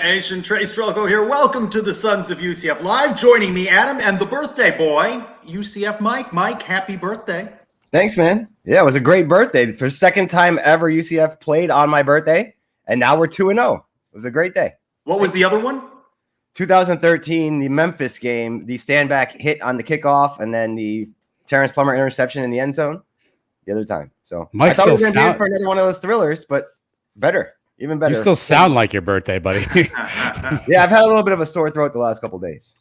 Nation, Trey Strelko here. Welcome to the Sons of UCF Live. Joining me, Adam, and the birthday boy, UCF Mike. Mike, happy birthday. Thanks, man. Yeah, it was a great birthday. For the second time ever, UCF played on my birthday, and now we're 2-0. It was a great day. What was the other one? 2013, the Memphis game, the stand-back hit on the kickoff, and then the Terrence Plummer interception in the end zone the other time. So Mike, I thought we were going to be in for another one of those thrillers, but better. Even better. You still sound like your birthday, buddy. Yeah, I've had a little bit of a sore throat the last couple of days.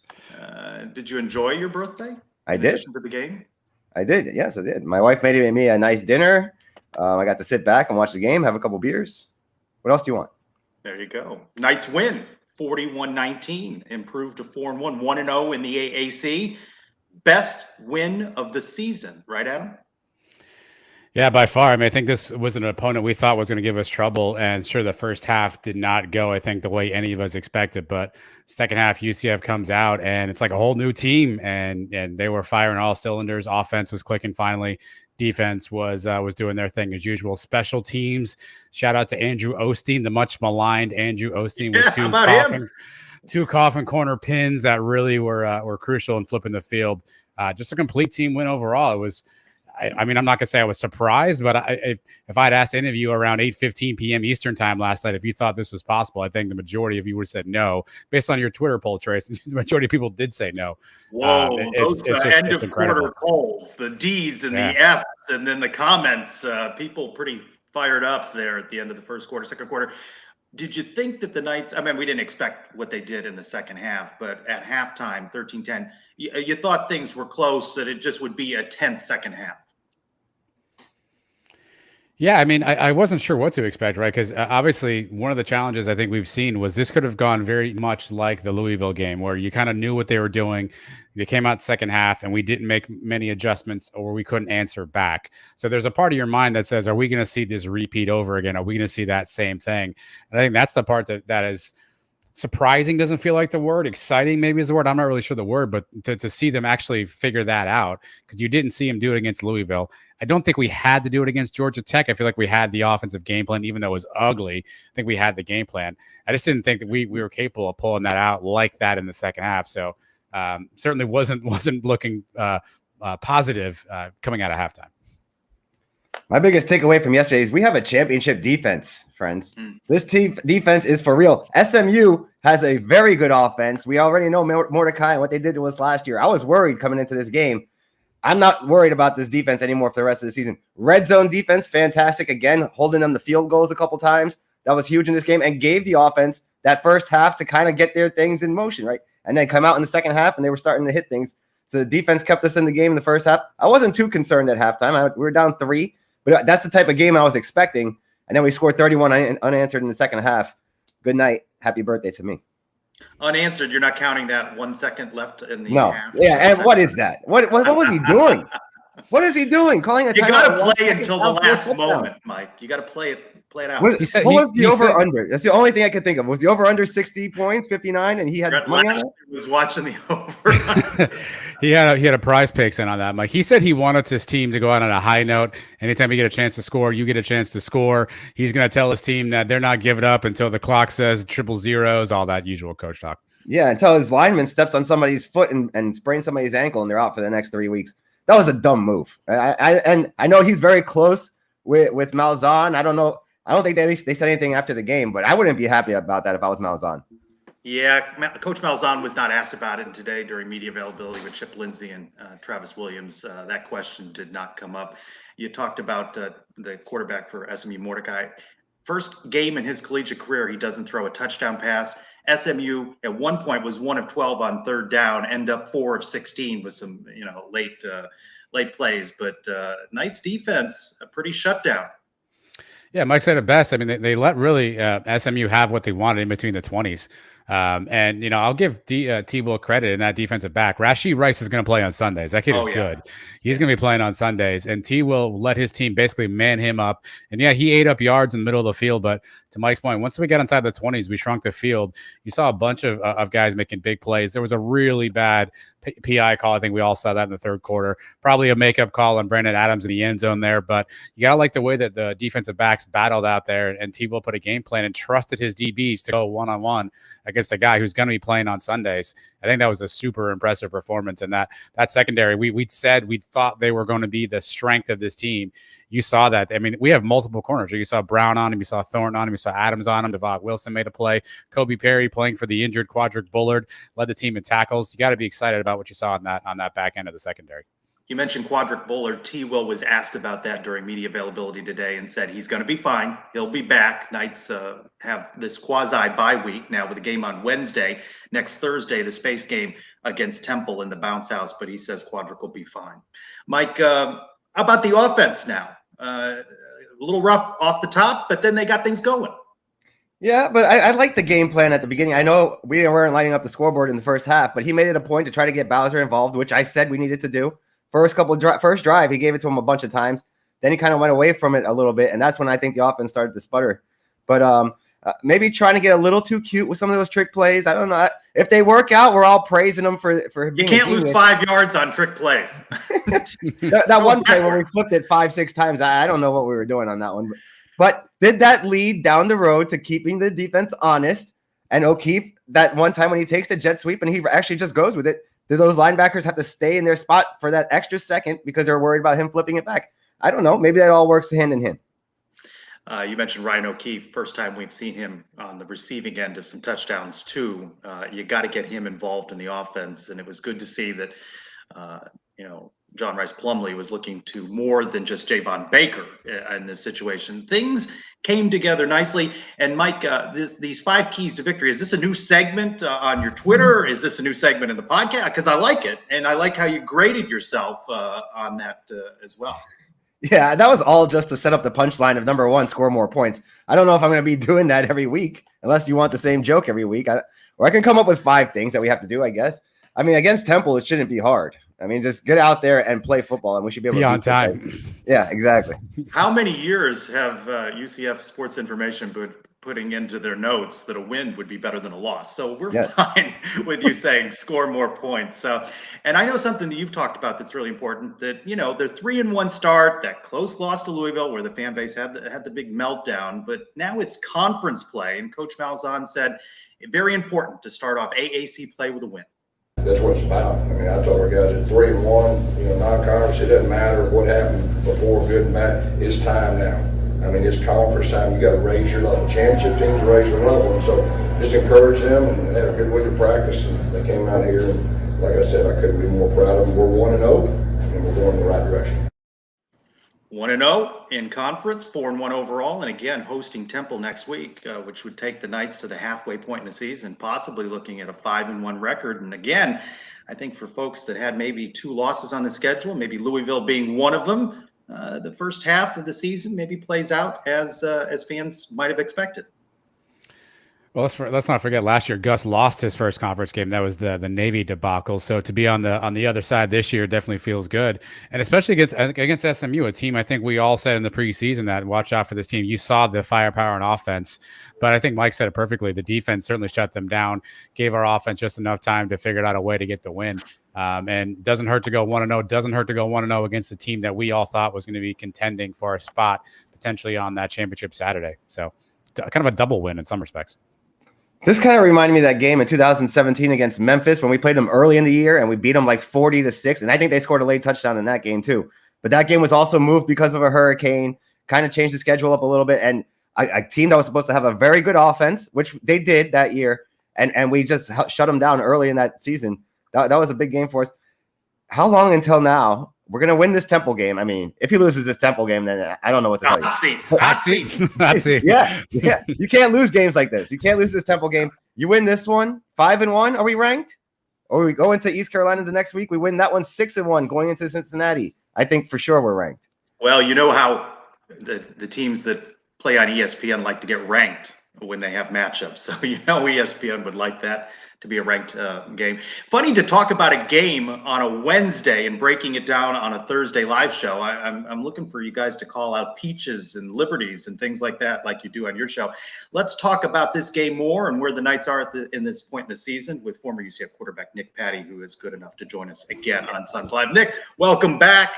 Did you enjoy your birthday? I did. To the game? I did. Yes, I did. My wife made me a nice dinner. I got to sit back and watch the game, have a couple beers. What else do you want? There you go. Knights win 41-19, improved to 4-1, 1-0 in the AAC. Best win of the season, right, Adam? Yeah, by far. I mean, I think this was an opponent we thought was going to give us trouble, and sure, the first half did not go, I think, the way any of us expected. But second half, UCF comes out, and it's like a whole new team, and they were firing all cylinders. Offense was clicking finally. Defense was doing their thing as usual. Special teams. Shout out to Andrew Osteen, the much maligned Andrew Osteen, with two coffin corner pins that really were crucial in flipping the field. Just a complete team win overall. It was. I mean, I'm not going to say I was surprised, but if I'd asked any of you around 8:15 p.m. Eastern time last night if you thought this was possible, I think the majority of you would have said no. Based on your Twitter poll, Trace, the majority of people did say no. Whoa, those end of quarter polls, the D's and the F's, and then the comments, people pretty fired up there at the end of the first quarter, second quarter. Did you think that the Knights, I mean, we didn't expect what they did in the second half, but at halftime, 13-10, you thought things were close, that it just would be a tense second half? Yeah, I mean, I wasn't sure what to expect, right? Because obviously one of the challenges I think we've seen was this could have gone very much like the Louisville game where you kind of knew what they were doing. They came out second half and we didn't make many adjustments or we couldn't answer back. So there's a part of your mind that says, are we going to see this repeat over again? Are we going to see that same thing? And I think that's the part that is surprising, doesn't feel like the word. Exciting maybe is the word. I'm not really sure the word, but to see them actually figure that out, because you didn't see them do it against Louisville. I don't think we had to do it against Georgia Tech. I feel like we had the offensive game plan, even though it was ugly. I think we had the game plan. I just didn't think that we were capable of pulling that out like that in the second half. So certainly wasn't looking positive coming out of halftime. My biggest takeaway from yesterday is we have a championship defense, friends. This team defense is for real. SMU has a very good offense. We already know Mordecai and what they did to us last year. I was worried coming into this game. I'm not worried about this defense anymore for the rest of the season. Red zone defense, fantastic. Again, holding them to field goals a couple times. That was huge in this game and gave the offense that first half to kind of get their things in motion, right? And then come out in the second half and they were starting to hit things. So the defense kept us in the game in the first half. I wasn't too concerned at halftime. We were down 3. But that's the type of game I was expecting. And then we scored 31 unanswered in the second half. Good night. Happy birthday to me. Unanswered. You're not counting that 1 second left in the half. Yeah. And what is that? What was he doing? What is he doing? Calling a timeout. You got to play until the last moment, Mike. You got to play it out. What was the over-under? That's the only thing I could think of. Was the over-under 60 points, 59, and he had money on it? Was watching the over. He had a prize picks in on that, Mike. He said he wanted his team to go out on a high note. Anytime you get a chance to score, you get a chance to score. He's going to tell his team that they're not giving up until the clock says triple zeros, all that usual coach talk. Yeah, until his lineman steps on somebody's foot and sprains somebody's ankle, and they're out for the next 3 weeks. That was a dumb move. And I know he's very close with Malzahn. I don't know. I don't think they said anything after the game, but I wouldn't be happy about that if I was Malzahn. Yeah, Coach Malzahn was not asked about it today during media availability with Chip Lindsey and Travis Williams. That question did not come up. You talked about the quarterback for SMU, Mordecai. First game in his collegiate career, he doesn't throw a touchdown pass. SMU at one point was 1 of 12 on third down, end up 4 of 16 with some late plays. But Knights defense a pretty shutdown. Yeah, Mike said it best. I mean, they let really SMU have what they wanted in between the 20s. And, I'll give T-Will credit in that defensive back. Rashee Rice is going to play on Sundays. That kid is good. He's going to be playing on Sundays. And T-Will let his team basically man him up. And, yeah, he ate up yards in the middle of the field. But to Mike's point, once we got inside the 20s, we shrunk the field. You saw a bunch of guys making big plays. There was a really bad PI call. I think we all saw that in the third quarter. Probably a makeup call on Brandon Adams in the end zone there, but you got to like the way that the defensive backs battled out there, and T-Will put a game plan and trusted his DBs to go one-on-one against a guy who's going to be playing on Sundays. I think that was a super impressive performance. And that secondary, we said we thought they were going to be the strength of this team. You saw that. I mean, we have multiple corners. You saw Brown on him. You saw Thornton on him. You saw Adams on him. Devon Wilson made a play. Kobe Perry playing for the injured Quadric Bullard led the team in tackles. You got to be excited about what you saw on that back end of the secondary. You mentioned Quadric Bullard. T-Will was asked about that during media availability today and said he's going to be fine. He'll be back. Knights have this quasi-bye week now with a game on Wednesday. Next Thursday, the space game against Temple in the bounce house, but he says Quadric will be fine. Mike, how about the offense now? A little rough off the top, but then they got things going. Yeah, but I like the game plan at the beginning. I know we weren't lining up the scoreboard in the first half, but he made it a point to try to get Bowser involved, which I said we needed to do. First drive, he gave it to him a bunch of times. Then he kind of went away from it a little bit, and that's when I think the offense started to sputter. But maybe trying to get a little too cute with some of those trick plays. I don't know. If they work out, we're all praising them for being. You can't lose 5 yards on trick plays. that one play where we flipped it 5-6 times, I don't know what we were doing on that one. But did that lead down the road to keeping the defense honest? And O'Keefe, that one time when he takes the jet sweep and he actually just goes with it, do those linebackers have to stay in their spot for that extra second because they're worried about him flipping it back? I don't know. Maybe that all works hand in hand. You mentioned Ryan O'Keefe. First time we've seen him on the receiving end of some touchdowns too. You got to get him involved in the offense, and it was good to see that John Rice Plumlee was looking to more than just Javon Baker in this situation. Things came together nicely. And Mike, these 5 keys to victory, is this a new segment on your Twitter? Is this a new segment in the podcast? Because I like it, and I like how you graded yourself on that as well. Yeah, that was all just to set up the punchline of number 1, score more points. I don't know if I'm going to be doing that every week, unless you want the same joke every week. Or I can come up with 5 things that we have to do, I guess. I mean, against Temple, it shouldn't be hard. I mean, just get out there and play football, and we should be able to on time. Yeah, exactly. How many years have UCF Sports Information been putting into their notes that a win would be better than a loss? So we're fine with you saying score more points. And I know something that you've talked about that's really important, that, they're 3-1 start, that close loss to Louisville where the fan base had the big meltdown, but now it's conference play. And Coach Malzahn said, very important to start off AAC play with a win. That's what it's about. I mean, I told our guys at 3-1, non-conference, it doesn't matter what happened before, good and bad. It's time now. I mean, it's conference time. You got to raise your level. Championship teams raise their level. And so just encourage them, and they had a good week of practice. And they came out here, and like I said, I couldn't be more proud of them. We're 1-0, and we're going in the right direction. 1-0 in conference, 4-1 overall, and again hosting Temple next week, which would take the Knights to the halfway point in the season, possibly looking at a 5-1 record. And again, I think for folks that had maybe 2 losses on the schedule, maybe Louisville being one of them, the first half of the season maybe plays out as fans might have expected. Well, let's not forget last year Gus lost his first conference game. That was the Navy debacle. So to be on the other side this year definitely feels good, and especially against SMU, a team I think we all said in the preseason that watch out for this team. You saw the firepower on offense, but I think Mike said it perfectly. The defense certainly shut them down, gave our offense just enough time to figure out a way to get the win. And doesn't hurt to go 1-0. Doesn't hurt to go 1-0 against the team that we all thought was going to be contending for a spot potentially on that championship Saturday. So kind of a double win in some respects. This kind of reminded me of that game in 2017 against Memphis when we played them early in the year and we beat them like 40-6. And I think they scored a late touchdown in that game too. But that game was also moved because of a hurricane, kind of changed the schedule up a little bit. And a team that was supposed to have a very good offense, which they did that year, and we just shut them down early in that season. That was a big game for us. How long until now? We're going to win this Temple game. I mean, if he loses this Temple game, then I don't know what to tell you. Hot seat. Yeah. You can't lose games like this. You can't lose this Temple game. You win this one, 5-1. Are we ranked? Or we go into East Carolina the next week. We win that one 6-1 going into Cincinnati. I think for sure we're ranked. Well, you know how the teams that play on ESPN like to get ranked. when they have matchups. So, ESPN would like that to be a ranked game. Funny to talk about a game on a Wednesday and breaking it down on a Thursday live show. I'm looking for you guys to call out peaches and liberties and things like that, like you do on your show. Let's talk about this game more and where the Knights are in this point in the season with former UCF quarterback Nick Patti, who is good enough to join us again on Suns Live. Nick, welcome back.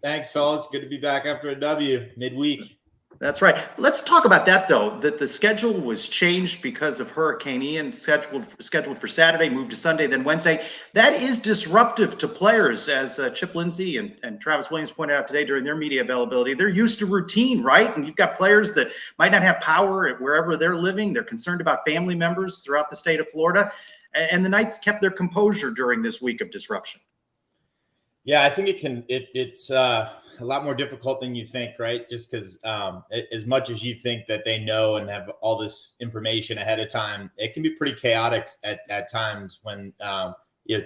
Thanks, fellas. Good to be back after a W midweek. That's right. Let's talk about that, though, that the schedule was changed because of Hurricane Ian, scheduled for Saturday, moved to Sunday, then Wednesday. That is disruptive to players, as Chip Lindsey and Travis Williams pointed out today during their media availability. They're used to routine, right? And you've got players that might not have power wherever they're living. They're concerned about family members throughout the state of Florida. And the Knights kept their composure during this week of disruption. Yeah, I think it's a lot more difficult than you think, right? Just because as much as you think that they know and have all this information ahead of time, it can be pretty chaotic at times when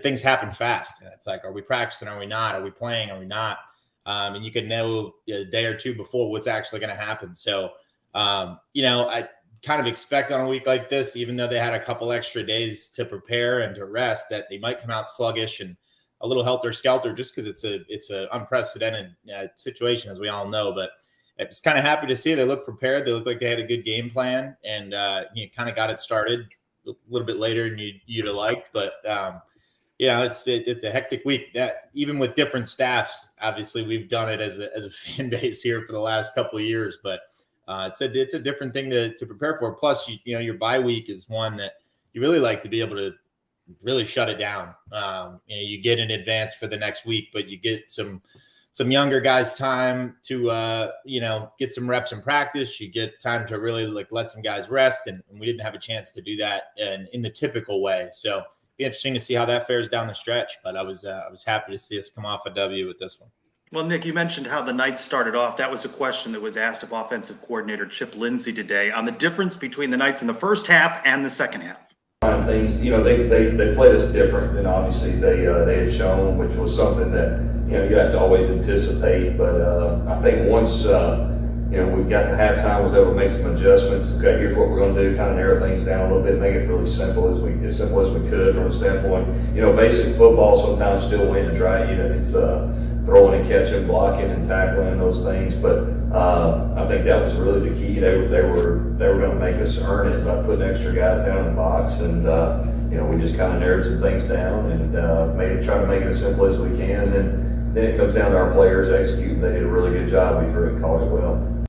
things happen fast. And it's like, are we practicing? Are we not? Are we playing? Are we not? And you can know a day or two before what's actually going to happen. So, I kind of expect on a week like this, even though they had a couple extra days to prepare and to rest, that they might come out sluggish and a little helter-skelter, just because it's a unprecedented situation, as we all know. But I'm just kind of happy to see they look prepared. They look like they had a good game plan, and kind of got it started a little bit later than you'd have liked. But it's a hectic week. Even with different staffs, obviously we've done it as a fan base here for the last couple of years. But it's a different thing to prepare for. Plus, your bye week is one that you really like to be able to really shut it down. You get in advance for the next week, but you get some younger guys time to get some reps in practice. You get time to really let some guys rest, and we didn't have a chance to do that in the typical way. So be interesting to see how that fares down the stretch. But I was happy to see us come off a W with this one. Well, Nick, you mentioned how the Knights started off. That was a question that was asked of offensive coordinator Chip Lindsey today on the difference between the Knights in the first half and the second half. Things, they played us different than obviously they had shown, which was something that you have to always anticipate. But I think once we got to halftime, was able to make some adjustments. Okay, here's what we're going to do: kind of narrow things down a little bit, make it really simple as we could from a standpoint. Basic football sometimes still wins, right? It's throwing and catching, blocking and tackling and those things. But I think that was really the key. They were going to make us earn it by putting extra guys down in the box, and we just kind of narrowed some things down and try to make it as simple as we can. And then it comes down to our players executing. They did a really good job. We threw it and called it well.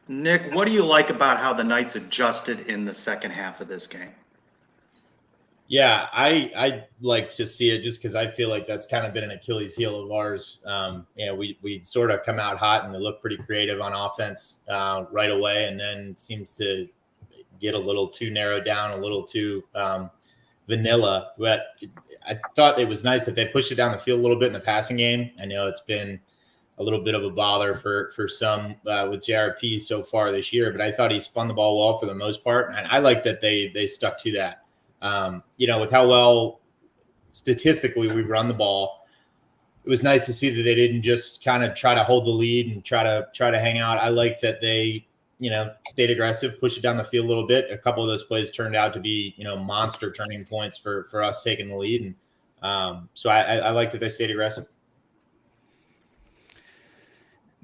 Nick, what do you like about how the Knights adjusted in the second half of this game? Yeah, I like to see it just because I feel like that's kind of been an Achilles heel of ours. We sort of come out hot and they look pretty creative on offense right away, and then seems to get a little too narrowed down, a little too vanilla. But I thought it was nice that they pushed it down the field a little bit in the passing game. I know it's been a little bit of a bother for some with JRP so far this year, but I thought he spun the ball well for the most part, and I like that they stuck to that. With how well statistically we run the ball, it was nice to see that they didn't just kind of try to hold the lead and try to hang out. I like that they, stayed aggressive, pushed it down the field a little bit. A couple of those plays turned out to be, monster turning points for us taking the lead. And so I like that they stayed aggressive.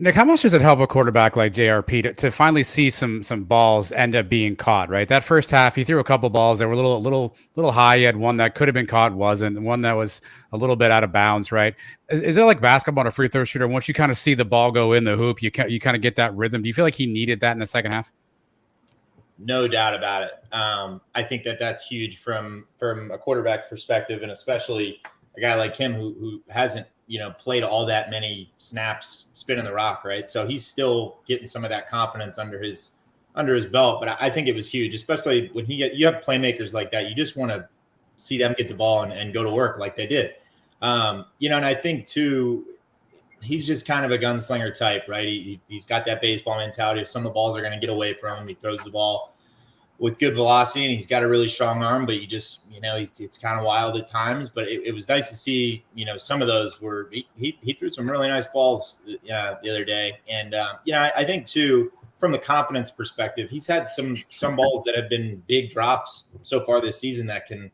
Nick, how much does it help a quarterback like JRP to finally see some balls end up being caught, right? That first half, he threw a couple balls that were a little high. He had one that could have been caught, wasn't, and one that was a little bit out of bounds, right? Is it like basketball on a free throw shooter? Once you kind of see the ball go in the hoop, you kind of get that rhythm. Do you feel like he needed that in the second half? No doubt about it. I think that's huge from a quarterback perspective, and especially a guy like him who hasn't, played all that many snaps spinning the rock, right? So he's still getting some of that confidence under his belt. But I think it was huge, especially when you have playmakers like that. You just want to see them get the ball and go to work like they did. And I think too, he's just kind of a gunslinger type, right? He's got that baseball mentality. If some of the balls are going to get away from him, he throws the ball with good velocity, and he's got a really strong arm, but it's kind of wild at times. But it was nice to see, some of those were he threw some really nice balls the other day. And, I think too, from the confidence perspective, he's had some balls that have been big drops so far this season that can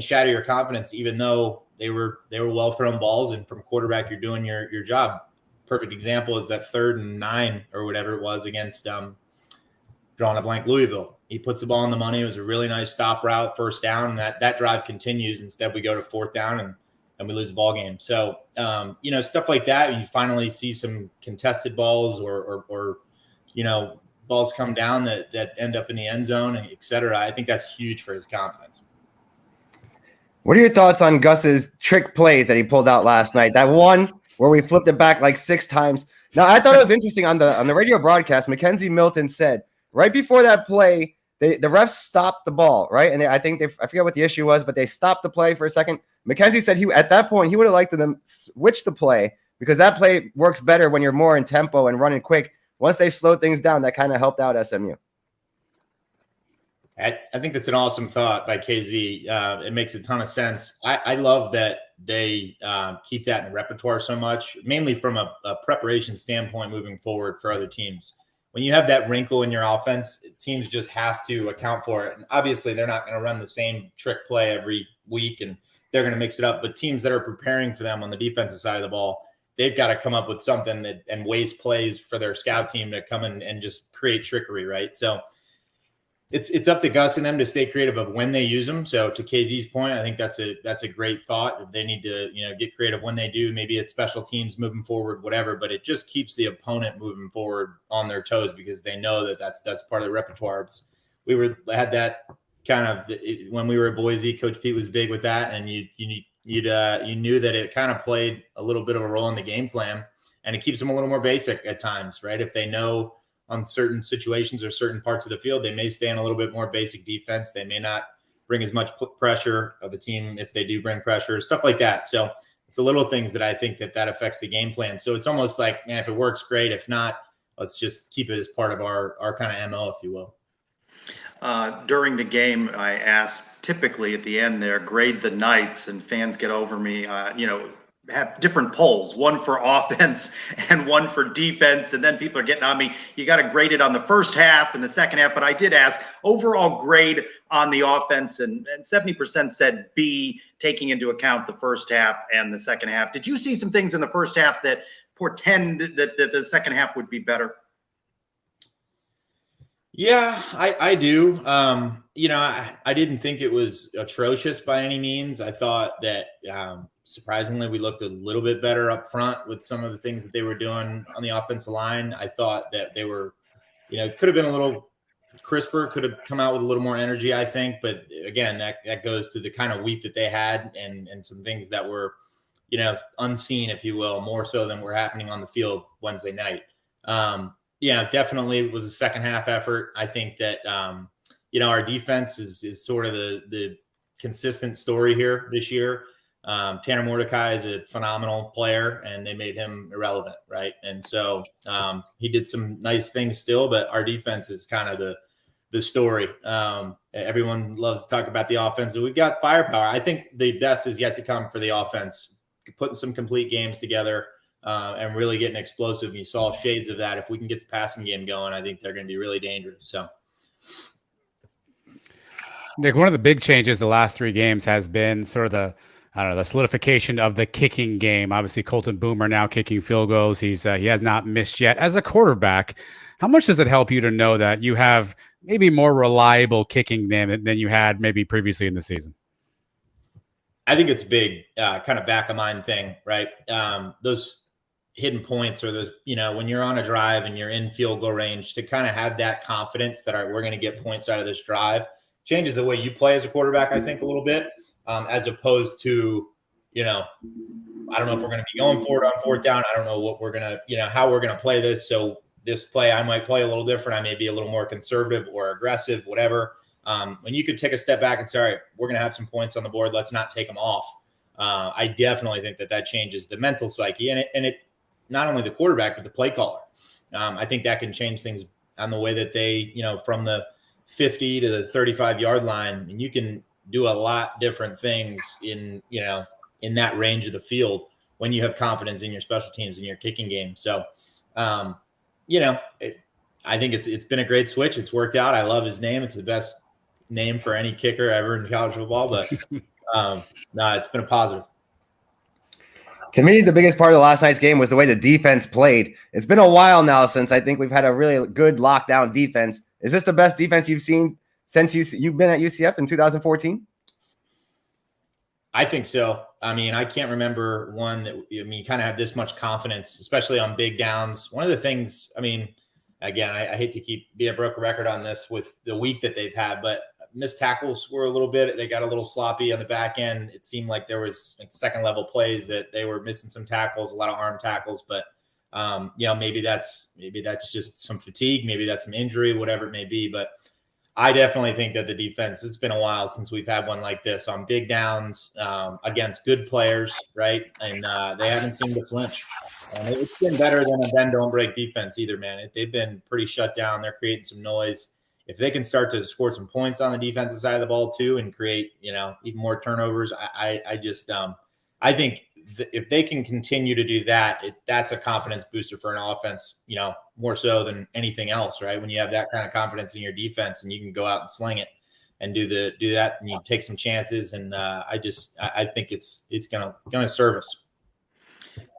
shatter your confidence, even though they were well thrown balls. And from quarterback, you're doing your job. Perfect example is that 3rd and 9 or whatever it was against drawing a blank Louisville. He puts the ball in the money. It was a really nice stop route, 1st down, and that drive continues. Instead, we go to 4th down and we lose the ball game. So, stuff like that, you finally see some contested balls or balls come down that end up in the end zone, et cetera. I think that's huge for his confidence. What are your thoughts on Gus's trick plays that he pulled out last night? That one where we flipped it back like 6 times. Now, I thought it was interesting on the radio broadcast. Mackenzie Milton said right before that play, the refs stopped the ball, right? And I forget what the issue was, but they stopped the play for a second. Mackenzie said at that point he would have liked them switch the play because that play works better when you're more in tempo and running quick. Once they slowed things down, that kind of helped out SMU. I think that's an awesome thought by KZ. It makes a ton of sense. I love that they keep that in the repertoire so much, mainly from a preparation standpoint moving forward for other teams. When you have that wrinkle in your offense, teams just have to account for it. And obviously, they're not going to run the same trick play every week, and they're going to mix it up. But teams that are preparing for them on the defensive side of the ball, they've got to come up with something and waste plays for their scout team to come in and just create trickery, right? So it's up to Gus and them to stay creative of when they use them. So to KZ's point, I think that's a great thought. They need to get creative when they do. Maybe it's special teams moving forward, whatever. But it just keeps the opponent moving forward on their toes because they know that's part of the repertoire. Had that kind of when we were at Boise. Coach Pete was big with that, and you knew that it kind of played a little bit of a role in the game plan, and it keeps them a little more basic at times, right? If they know on certain situations or certain parts of the field, they may stay in a little bit more basic defense. They may not bring as much pressure of a team if they do bring pressure, stuff like that. So it's the little things that I think that affects the game plan. So it's almost like, man, if it works, great. If not, let's just keep it as part of our kind of MO, if you will. During the game, I asked typically at the end there, grade the nights, and fans get over me, have different polls, one for offense and one for defense. And then people are getting on me. You got to grade it on the first half and the second half. But I did ask overall grade on the offense, and 70% said B, taking into account the first half and the second half. Did you see some things in the first half that portend that the second half would be better? Yeah, I do. I didn't think it was atrocious by any means. I thought that surprisingly, we looked a little bit better up front with some of the things that they were doing on the offensive line. I thought that they were, could have been a little crisper, could have come out with a little more energy, I think. But again, that goes to the kind of week that they had and some things that were, unseen, if you will, more so than were happening on the field Wednesday night. Definitely it was a second half effort. I think that, our defense is sort of the consistent story here this year. Tanner Mordecai is a phenomenal player, and they made him irrelevant, right? And so he did some nice things still, but our defense is kind of the story. Everyone loves to talk about the offense, and we've got firepower. I think the best is yet to come for the offense, putting some complete games together and really getting explosive. You saw shades of that. If we can get the passing game going, I think they're going to be really dangerous. So, Nick, one of the big changes the last 3 games has been sort of the solidification of the kicking game. Obviously, Colton Boomer now kicking field goals. He has not missed yet. As a quarterback, how much does it help you to know that you have maybe more reliable kicking than you had maybe previously in the season? I think it's a big kind of back of mind thing, right? Those hidden points or those, when you're on a drive and you're in field goal range, to kind of have that confidence that we're going to get points out of this drive changes the way you play as a quarterback, I think, a little bit. As opposed to, I don't know if we're going to be going for it on 4th down. I don't know what we're going to, how we're going to play this. So this play, I might play a little different. I may be a little more conservative or aggressive, whatever. When you could take a step back and say, all right, we're going to have some points on the board. Let's not take them off. I definitely think that changes the mental psyche, and it not only the quarterback, but the play caller. I think that can change things on the way that they, from the 50 to the 35-yard line, and you can do a lot different things in that range of the field when you have confidence in your special teams and your kicking game. So I think it's been a great switch. It's worked out. I love his name. It's the best name for any kicker ever in college football. But no, it's been a positive. To me, the biggest part of last night's game was the way the defense played. It's been a while now since I think we've had a really good lockdown defense. Is this the best defense you've seen since you've been at UCF in 2014? I think so. I mean, I can't remember one that, you kind of have this much confidence, especially on big downs. One of the things, again, I hate to be a broken record on this with the week that they've had, but missed tackles were a little bit, they got a little sloppy on the back end. It seemed like there was second level plays that they were missing some tackles, a lot of arm tackles, but maybe that's just some fatigue, maybe that's some injury, whatever it may be. But I definitely think that the defense, it's been a while since we've had one like this on big downs against good players, right? And they haven't seemed to flinch. And it's been better than a bend don't break defense either, man. They've been pretty shut down. They're creating some noise. If they can start to score some points on the defensive side of the ball too, and create, even more turnovers, I think if they can continue to do that, that's a confidence booster for an offense, more so than anything else, right? When you have that kind of confidence in your defense and you can go out and sling it and do that, and you take some chances. And I think it's gonna serve us.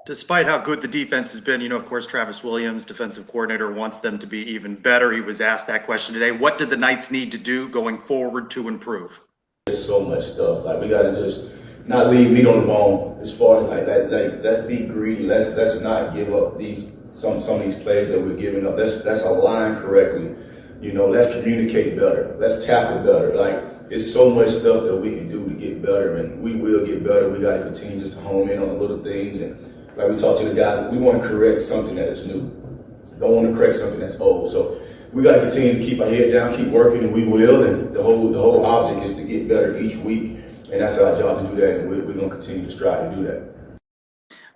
Despite how good the defense has been, of course, Travis Williams, defensive coordinator, wants them to be even better. He was asked that question today. What do the Knights need to do going forward to improve? There's so much stuff. Like, we got to just not leave meat on the bone as far as like that. Like, let's be greedy. Let's not give up some of these plays that we're giving up. Let's align correctly. Let's communicate better. Let's tackle better. Like, it's so much stuff that we can do to get better, and we will get better. We got to continue just to hone in on the little things. And like we talked to the guys, we want to correct something that is new. Don't want to correct something that's old. So we got to continue to keep our head down, keep working, and we will. And the whole object is to get better each week, and that's our job to do that. And we're going to continue to strive to do that.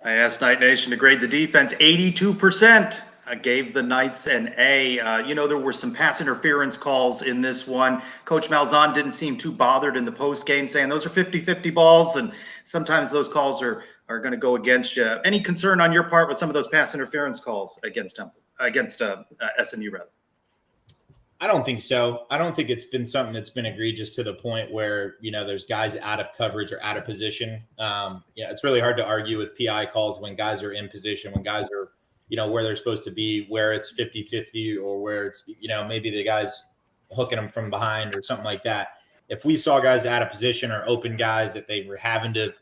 I asked Knight Nation to grade the defense. 82% gave the Knights an A. There were some pass interference calls in this one. Coach Malzahn didn't seem too bothered in the post game, saying those are 50-50 balls, and sometimes those calls are going to go against you. Any concern on your part with some of those pass interference calls against SMU rather? I don't think so. I don't think it's been something that's been egregious to the point where, there's guys out of coverage or out of position. It's really hard to argue with PI calls when guys are in position, when guys are, where they're supposed to be, where it's 50-50 or where it's, maybe the guy's hooking them from behind or something like that. If we saw guys out of position or open guys that they were having to,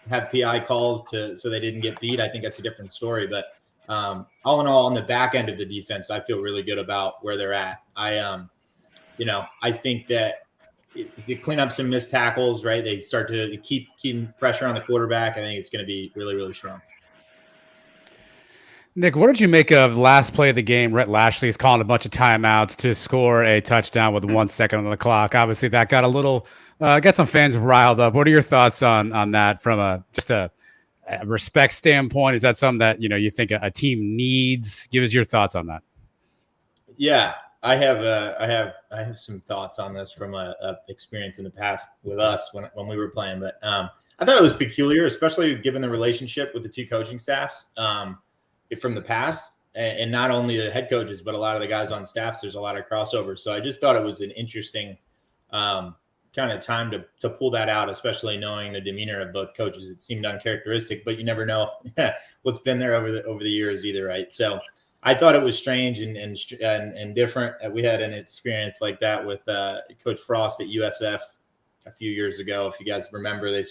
have PI calls so they didn't get beat, I think that's a different story. But all in all, on the back end of the defense, I feel really good about where they're at. I think that if they clean up some missed tackles, right, they start to keep pressure on the quarterback, I think it's going to be really, really strong. Nick, what did you make of the last play of the game? Rhett Lashley is calling a bunch of timeouts to score a touchdown with 1 second on the clock. Obviously, that got got some fans riled up. What are your thoughts on that from a respect standpoint? Is that something that you think a team needs? Give us your thoughts on that. Yeah, I have some thoughts on this from a experience in the past with us when we were playing. But I thought it was peculiar, especially given the relationship with the two coaching staffs from the past, and not only the head coaches, but a lot of the guys on staffs. There's a lot of crossover. So I just thought it was an interesting kind of time to pull that out, especially knowing the demeanor of both coaches. It seemed uncharacteristic, but you never know what's been there over the years either, right? So I thought it was strange and different. We had an experience like that with Coach Frost at USF a few years ago. If you guys remember, they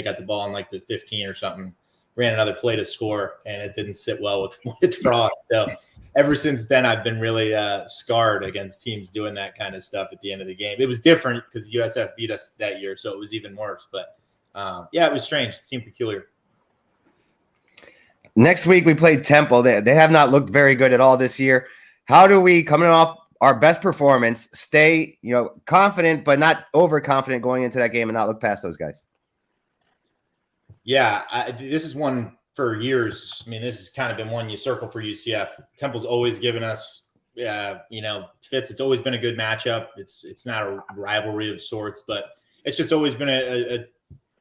got the ball in like the 15 or something, ran another play to score, and it didn't sit well with Frost. So ever since then, I've been really scarred against teams doing that kind of stuff at the end of the game. It was different because USF beat us that year, so it was even worse. But it was strange. It seemed peculiar. Next week, we played Temple. They have not looked very good at all this year. How do we, coming off our best performance, stay confident but not overconfident going into that game and not look past those guys? Yeah, this is one for years. I mean, this has kind of been one you circle for UCF. Temple's always given us, fits. It's always been a good matchup. It's not a rivalry of sorts, but it's just always been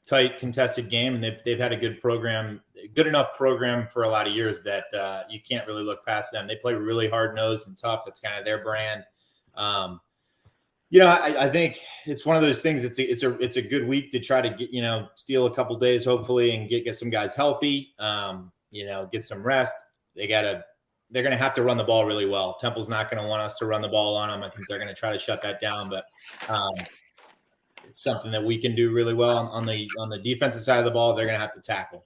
tight contested game, and they've had a good enough program for a lot of years that you can't really look past them. They play really hard nosed and tough. That's kind of their brand. I think it's one of those things. It's a good week to try to get, steal a couple days, hopefully, and get some guys healthy, get some rest. They're going to have to run the ball really well. Temple's not going to want us to run the ball on them. I think they're going to try to shut that down, but it's something that we can do really well on the defensive side of the ball. They're going to have to tackle.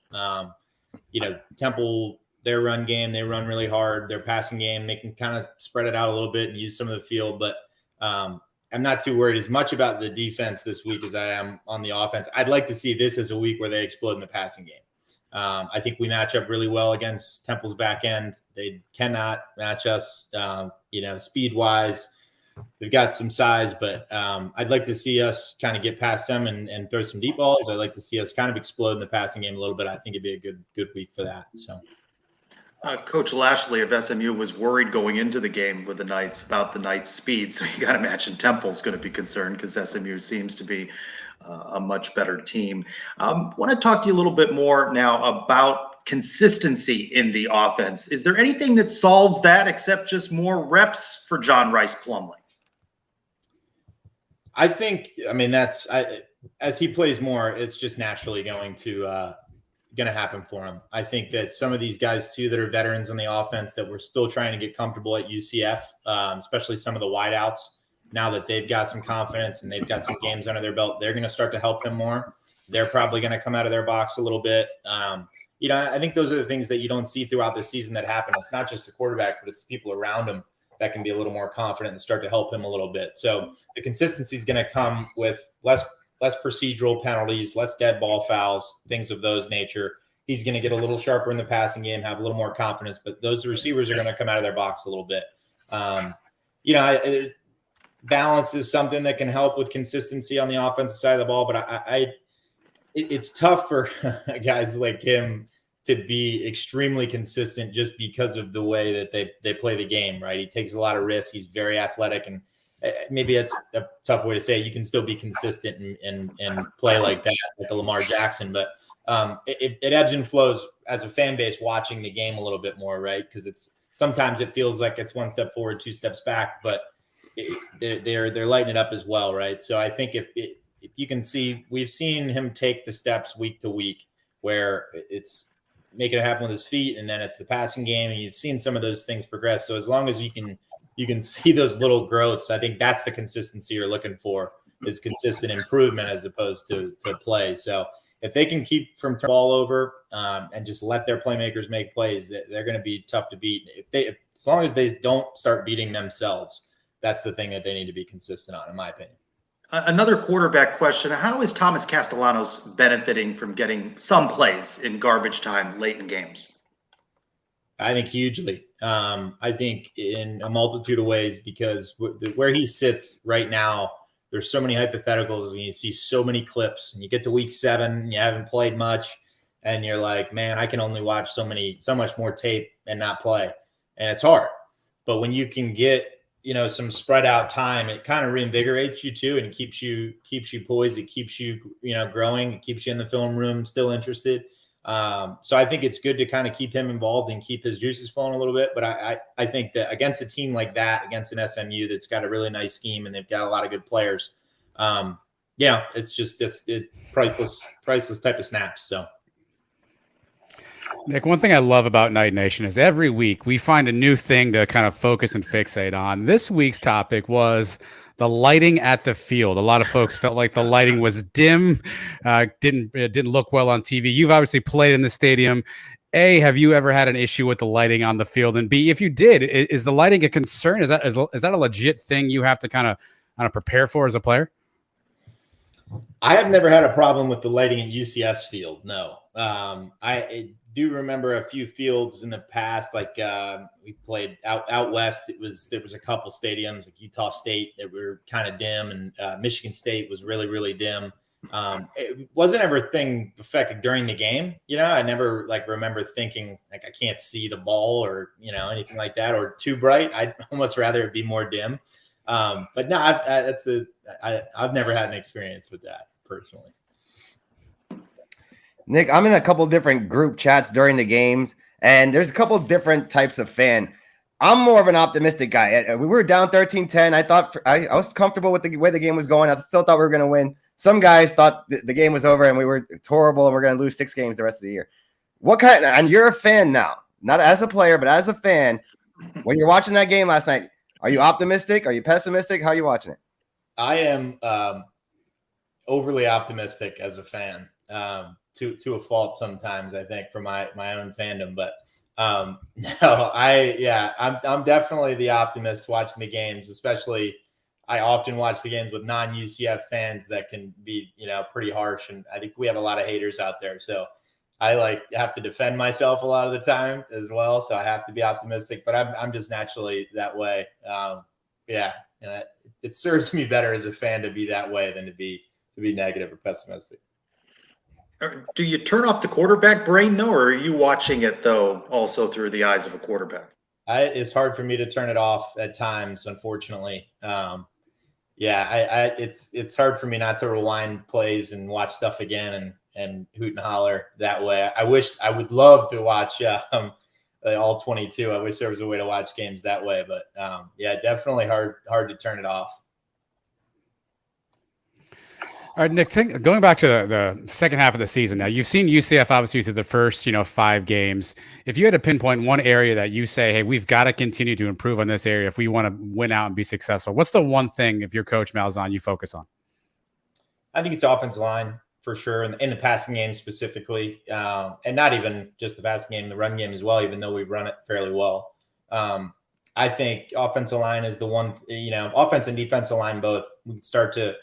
Temple, their run game, they run really hard. Their passing game, they can kind of spread it out a little bit and use some of the field, but I'm not too worried as much about the defense this week as I am on the offense. I'd like to see this as a week where they explode in the passing game. I think we match up really well against Temple's back end. They cannot match us, speed wise. They've got some size, but I'd like to see us kind of get past them and throw some deep balls. I'd like to see us kind of explode in the passing game a little bit. I think it'd be a good week for that. So. Coach Lashley of SMU was worried going into the game with the Knights about the Knights' speed. So you got to imagine Temple's going to be concerned because SMU seems to be a much better team. Want to talk to you a little bit more now about consistency in the offense. Is there anything that solves that except just more reps for John Rice Plumlee? I think, as he plays more, it's just naturally going to happen for him. I think that some of these guys too that are veterans on the offense that we're still trying to get comfortable at UCF, especially some of the wideouts, now that they've got some confidence and they've got some games under their belt, they're going to start to help him more. They're probably going to come out of their box a little bit. I think those are the things that you don't see throughout the season that happen. It's not just the quarterback, but it's the people around him that can be a little more confident and start to help him a little bit. So the consistency is going to come with less procedural penalties, less dead ball fouls, things of those nature. He's going to get a little sharper in the passing game, have a little more confidence, but those receivers are going to come out of their box a little bit. Balance is something that can help with consistency on the offensive side of the ball, but it's tough for guys like him to be extremely consistent just because of the way that they play the game, right? He takes a lot of risks. He's very athletic, and maybe that's a tough way to say it. You can still be consistent and play like that, like a Lamar Jackson, but it ebbs and flows as a fan base watching the game a little bit more, right? Because sometimes it feels like it's one step forward, two steps back, but they're lighting it up as well, right? So I think if you can see, we've seen him take the steps week to week where it's making it happen with his feet, and then it's the passing game, and you've seen some of those things progress. So as long as you can see those little growths, I think that's the consistency you're looking for, is consistent improvement as opposed to play. So if they can keep from turning the ball over and just let their playmakers make plays, they're going to be tough to beat. As long as they don't start beating themselves, that's the thing that they need to be consistent on, in my opinion. Another quarterback question. How is Thomas Castellanos benefiting from getting some plays in garbage time late in games? I think hugely. I think in a multitude of ways, because where he sits right now, there's so many hypotheticals when you see so many clips and you get to week 7 and you haven't played much and you're like, man, I can only watch so much more tape and not play. And it's hard. But when you can get, some spread out time, it kind of reinvigorates you too, and it keeps you poised. It keeps you, growing. It keeps you in the film room, still interested. So I think it's good to kind of keep him involved and keep his juices flowing a little bit. But I think that against a team like that, against an SMU that's got a really nice scheme and they've got a lot of good players, it's priceless type of snaps. So. Nick, one thing I love about Night Nation is every week we find a new thing to kind of focus and fixate on. This week's topic was the lighting at the field. A lot of folks felt like the lighting was dim, didn't look well on TV. You've obviously played in the stadium. A, have you ever had an issue with the lighting on the field? And B, if you did, is the lighting a concern? Is that a legit thing you have to kind of prepare for as a player? I have never had a problem with the lighting at UCF's field. No. I do remember a few fields in the past, like we played out west. There was a couple stadiums like Utah State that were kind of dim, and Michigan State was really, really dim. It wasn't ever a thing affected during the game. I never remember thinking like I can't see the ball or anything like that, or too bright. I'd almost rather it be more dim. But no, I've never had an experience with that personally. Nick, I'm in a couple different group chats during the games, and there's a couple different types of fan. I'm more of an optimistic guy. We were down 13-10. I thought I was comfortable with the way the game was going. I still thought we were going to win. Some guys thought the game was over and we were horrible and we're going to lose 6 games the rest of the year. And you're a fan now, not as a player, but as a fan. When you're watching that game last night, are you optimistic? Are you pessimistic? How are you watching it? I am overly optimistic as a fan, to a fault sometimes, I think, for my own fandom. But no, I'm definitely the optimist watching the games, especially I often watch the games with non-UCF fans that can be, pretty harsh. And I think we have a lot of haters out there. So I have to defend myself a lot of the time as well. So I have to be optimistic, but I'm just naturally that way. It serves me better as a fan to be that way than to be negative or pessimistic. Do you turn off the quarterback brain though, or are you watching it though also through the eyes of a quarterback? It's hard for me to turn it off at times, unfortunately. It's hard for me not to rewind plays and watch stuff again and hoot and holler that way. I would love to watch all 22. I wish there was a way to watch games that way, but definitely hard to turn it off. All right, Nick, going back to the second half of the season now, you've seen UCF obviously through the first, 5 games. If you had to pinpoint one area that you say, hey, we've got to continue to improve on this area if we want to win out and be successful, what's the one thing, if you're Coach Malzahn, you focus on? I think it's offensive line for sure, in the passing game specifically, and not even just the passing game, the run game as well, even though we run it fairly well. I think offensive line is the one, offense and defensive line both. We can start to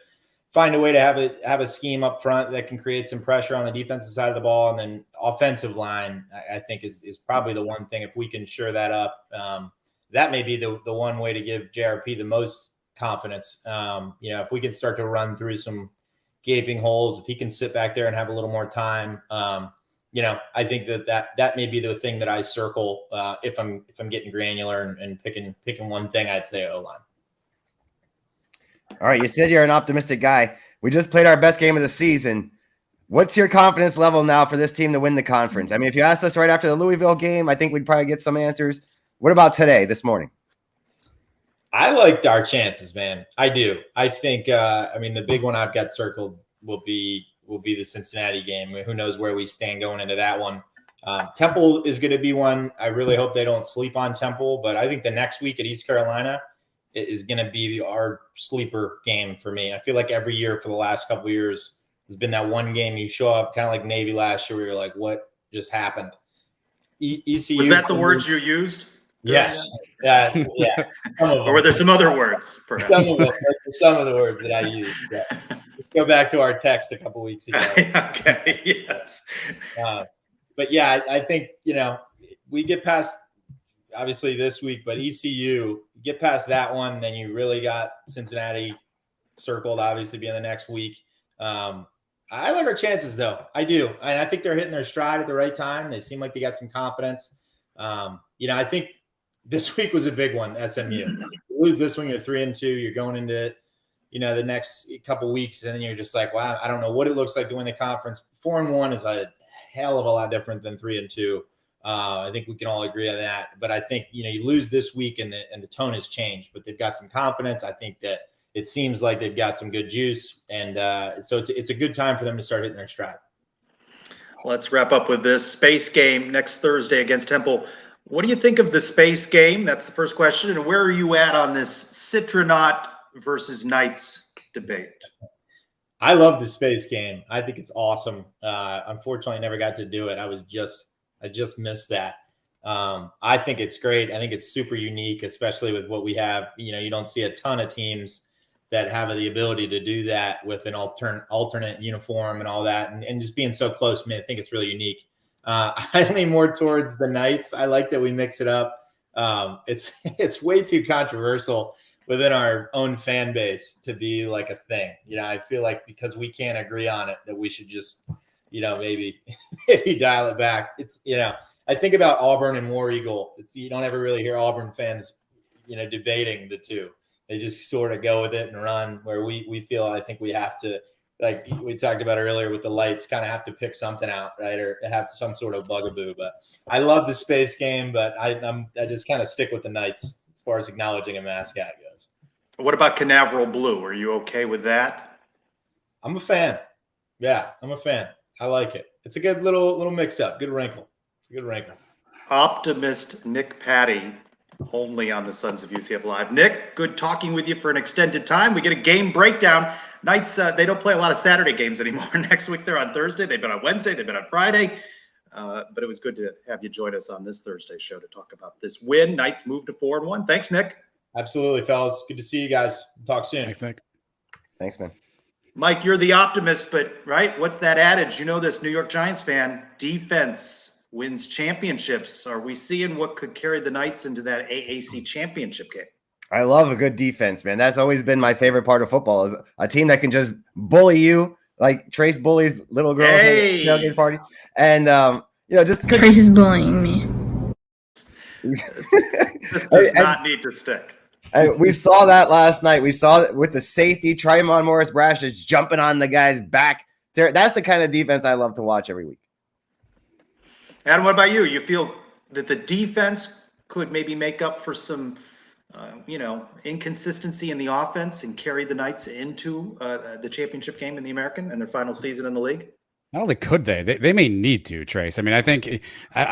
find a way to have a scheme up front that can create some pressure on the defensive side of the ball. And then offensive line, I think is probably the one thing, if we can shore that up, that may be the one way to give JRP the most confidence. If we can start to run through some gaping holes, if he can sit back there and have a little more time, I think that may be the thing that I circle if I'm getting granular and picking one thing, I'd say O-line. All right, you said you're an optimistic guy. We just played our best game of the season. What's your confidence level now for this team to win the conference? I mean, if you asked us right after the Louisville game, I think we'd probably get some answers. What about today, this morning? I liked our chances, man. I do. I think, the big one I've got circled will be the Cincinnati game. Who knows where we stand going into that one. Temple is going to be one. I really hope they don't sleep on Temple, but I think the next week at East Carolina is going to be our sleeper game for me. I feel like every year for the last couple of years, there's been that one game you show up, kind of like Navy last year, where you're like, what just happened? ECU. Was that the words you used? Yes. Yeah. Or were there some other words? Perhaps? Some of the words that I used. Yeah. Let's go back to our text a couple weeks ago. Okay. Yes. But yeah, I think, we get past obviously this week, but ECU, get past that one, then you really got Cincinnati circled, obviously being the next week. I like our chances though. I do. And I think they're hitting their stride at the right time. They seem like they got some confidence. I think this week was a big one, SMU. You lose this one, you're 3-2. You're going into, the next couple weeks, and then you're just like, wow, I don't know what it looks like to win the conference. 4-1 is a hell of a lot different than 3-2. I think we can all agree on that. But I think, you lose this week and the tone has changed, but they've got some confidence. I think that it seems like they've got some good juice. And so it's a good time for them to start hitting their stride. Let's wrap up with this space game next Thursday against Temple. What do you think of the space game? That's the first question. And where are you at on this Citronaut versus Knights debate? I love the space game. I think it's awesome. Unfortunately, I never got to do it. I just missed that. I think it's great. I think it's super unique, especially with what we have. You don't see a ton of teams that have the ability to do that with an alternate uniform and all that, and just being so close. Man, I think it's really unique. I lean more towards the Knights. I like that we mix it up. It's way too controversial within our own fan base to be like a thing. I feel like because we can't agree on it, that we should just, maybe dial it back. It's, I think about Auburn and War Eagle. You don't ever really hear Auburn fans, debating the two. They just sort of go with it and run, where we feel, I think we have to like we talked about earlier with the lights, kind of have to pick something out, right, or have some sort of bugaboo. But I love the space game, but I just kind of stick with the Knights as far as acknowledging a mascot goes. What about Canaveral Blue? Are you okay with that? I'm a fan. Yeah, I'm a fan. I like it. It's a good little mix up. Good wrinkle. It's a good wrinkle. Optimist Nick Patti, only on the Sons of UCF Live. Nick, good talking with you for an extended time. We get a game breakdown. Knights, they don't play a lot of Saturday games anymore. Next week they're on Thursday. They've been on Wednesday. They've been on Friday. But it was good to have you join us on this Thursday show to talk about this win. Knights moved to 4-1. Thanks, Nick. Absolutely, fellas. Good to see you guys. Talk soon. Thanks, Nick. Thanks, man. Mike, you're the optimist, but right? What's that adage? You know this, New York Giants fan. Defense wins championships. Are we seeing what could carry the Knights into that AAC championship game? I love a good defense, man. That's always been my favorite part of football, is a team that can just bully you, like Trace bullies little girls at tailgate parties. And, just Trace is bullying me. This does not need to stick. And we saw that last night. We saw it with the safety. Trymon Morris-Brash is jumping on the guy's back. That's the kind of defense I love to watch every week. Adam, what about you? You feel that the defense could maybe make up for some inconsistency in the offense and carry the Knights into the championship game in the American and their final season in the league? Not only could they may need to, Trace. I mean, I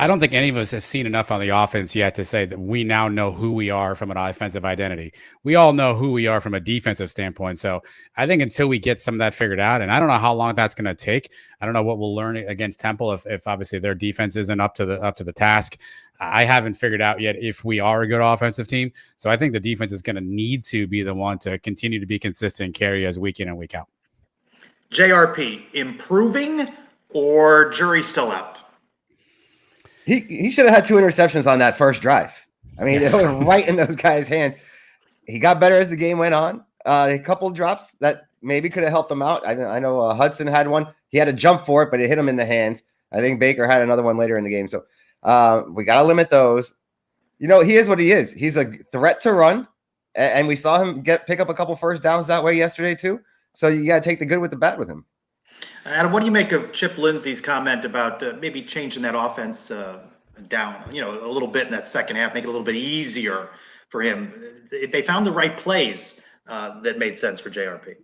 don't think any of us have seen enough on the offense yet to say that we now know who we are from an offensive identity. We all know who we are from a defensive standpoint. So I think until we get some of that figured out, and I don't know how long that's going to take. I don't know what we'll learn against Temple if obviously their defense isn't up to the task. I haven't figured out yet if we are a good offensive team. So I think the defense is going to need to be the one to continue to be consistent and carry us week in and week out. JRP, improving or jury still out? He should have had 2 interceptions on that first drive. I mean, It was right in those guys' hands. He got better as the game went on. A couple of drops that maybe could have helped him out. I know Hudson had one. He had to jump for it, but it hit him in the hands. I think Baker had another one later in the game. So we got to limit those. He is what he is. He's a threat to run, and we saw him pick up a couple first downs that way yesterday too. So you got to take the good with the bad with him. Adam, what do you make of Chip Lindsey's comment about maybe changing that offense down, a little bit in that second half, make it a little bit easier for him? They found the right plays that made sense for JRP.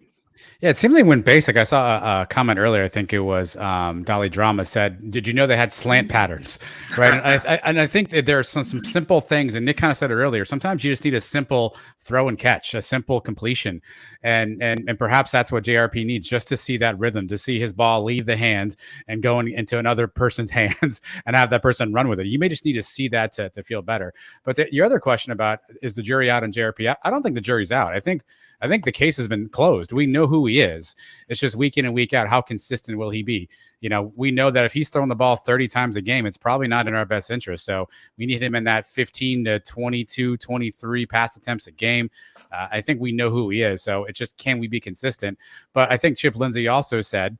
Yeah, it seemed like when basic, I saw a comment earlier, I think it was Dolly Drama said, did you know they had slant patterns, right? And I think that there are some simple things, and Nick kind of said it earlier, sometimes you just need a simple throw and catch, a simple completion. And perhaps that's what JRP needs, just to see that rhythm, to see his ball leave the hand and go into another person's hands and have that person run with it. You may just need to see that to feel better. But your other question about, is the jury out on JRP? I don't think the jury's out. I think the case has been closed. We know who he is. It's just week in and week out, how consistent will he be? We know that if he's throwing the ball 30 times a game, it's probably not in our best interest. So we need him in that 15 to 22, 23 pass attempts a game. I think we know who he is. So it's just, can we be consistent? But I think Chip Lindsey also said,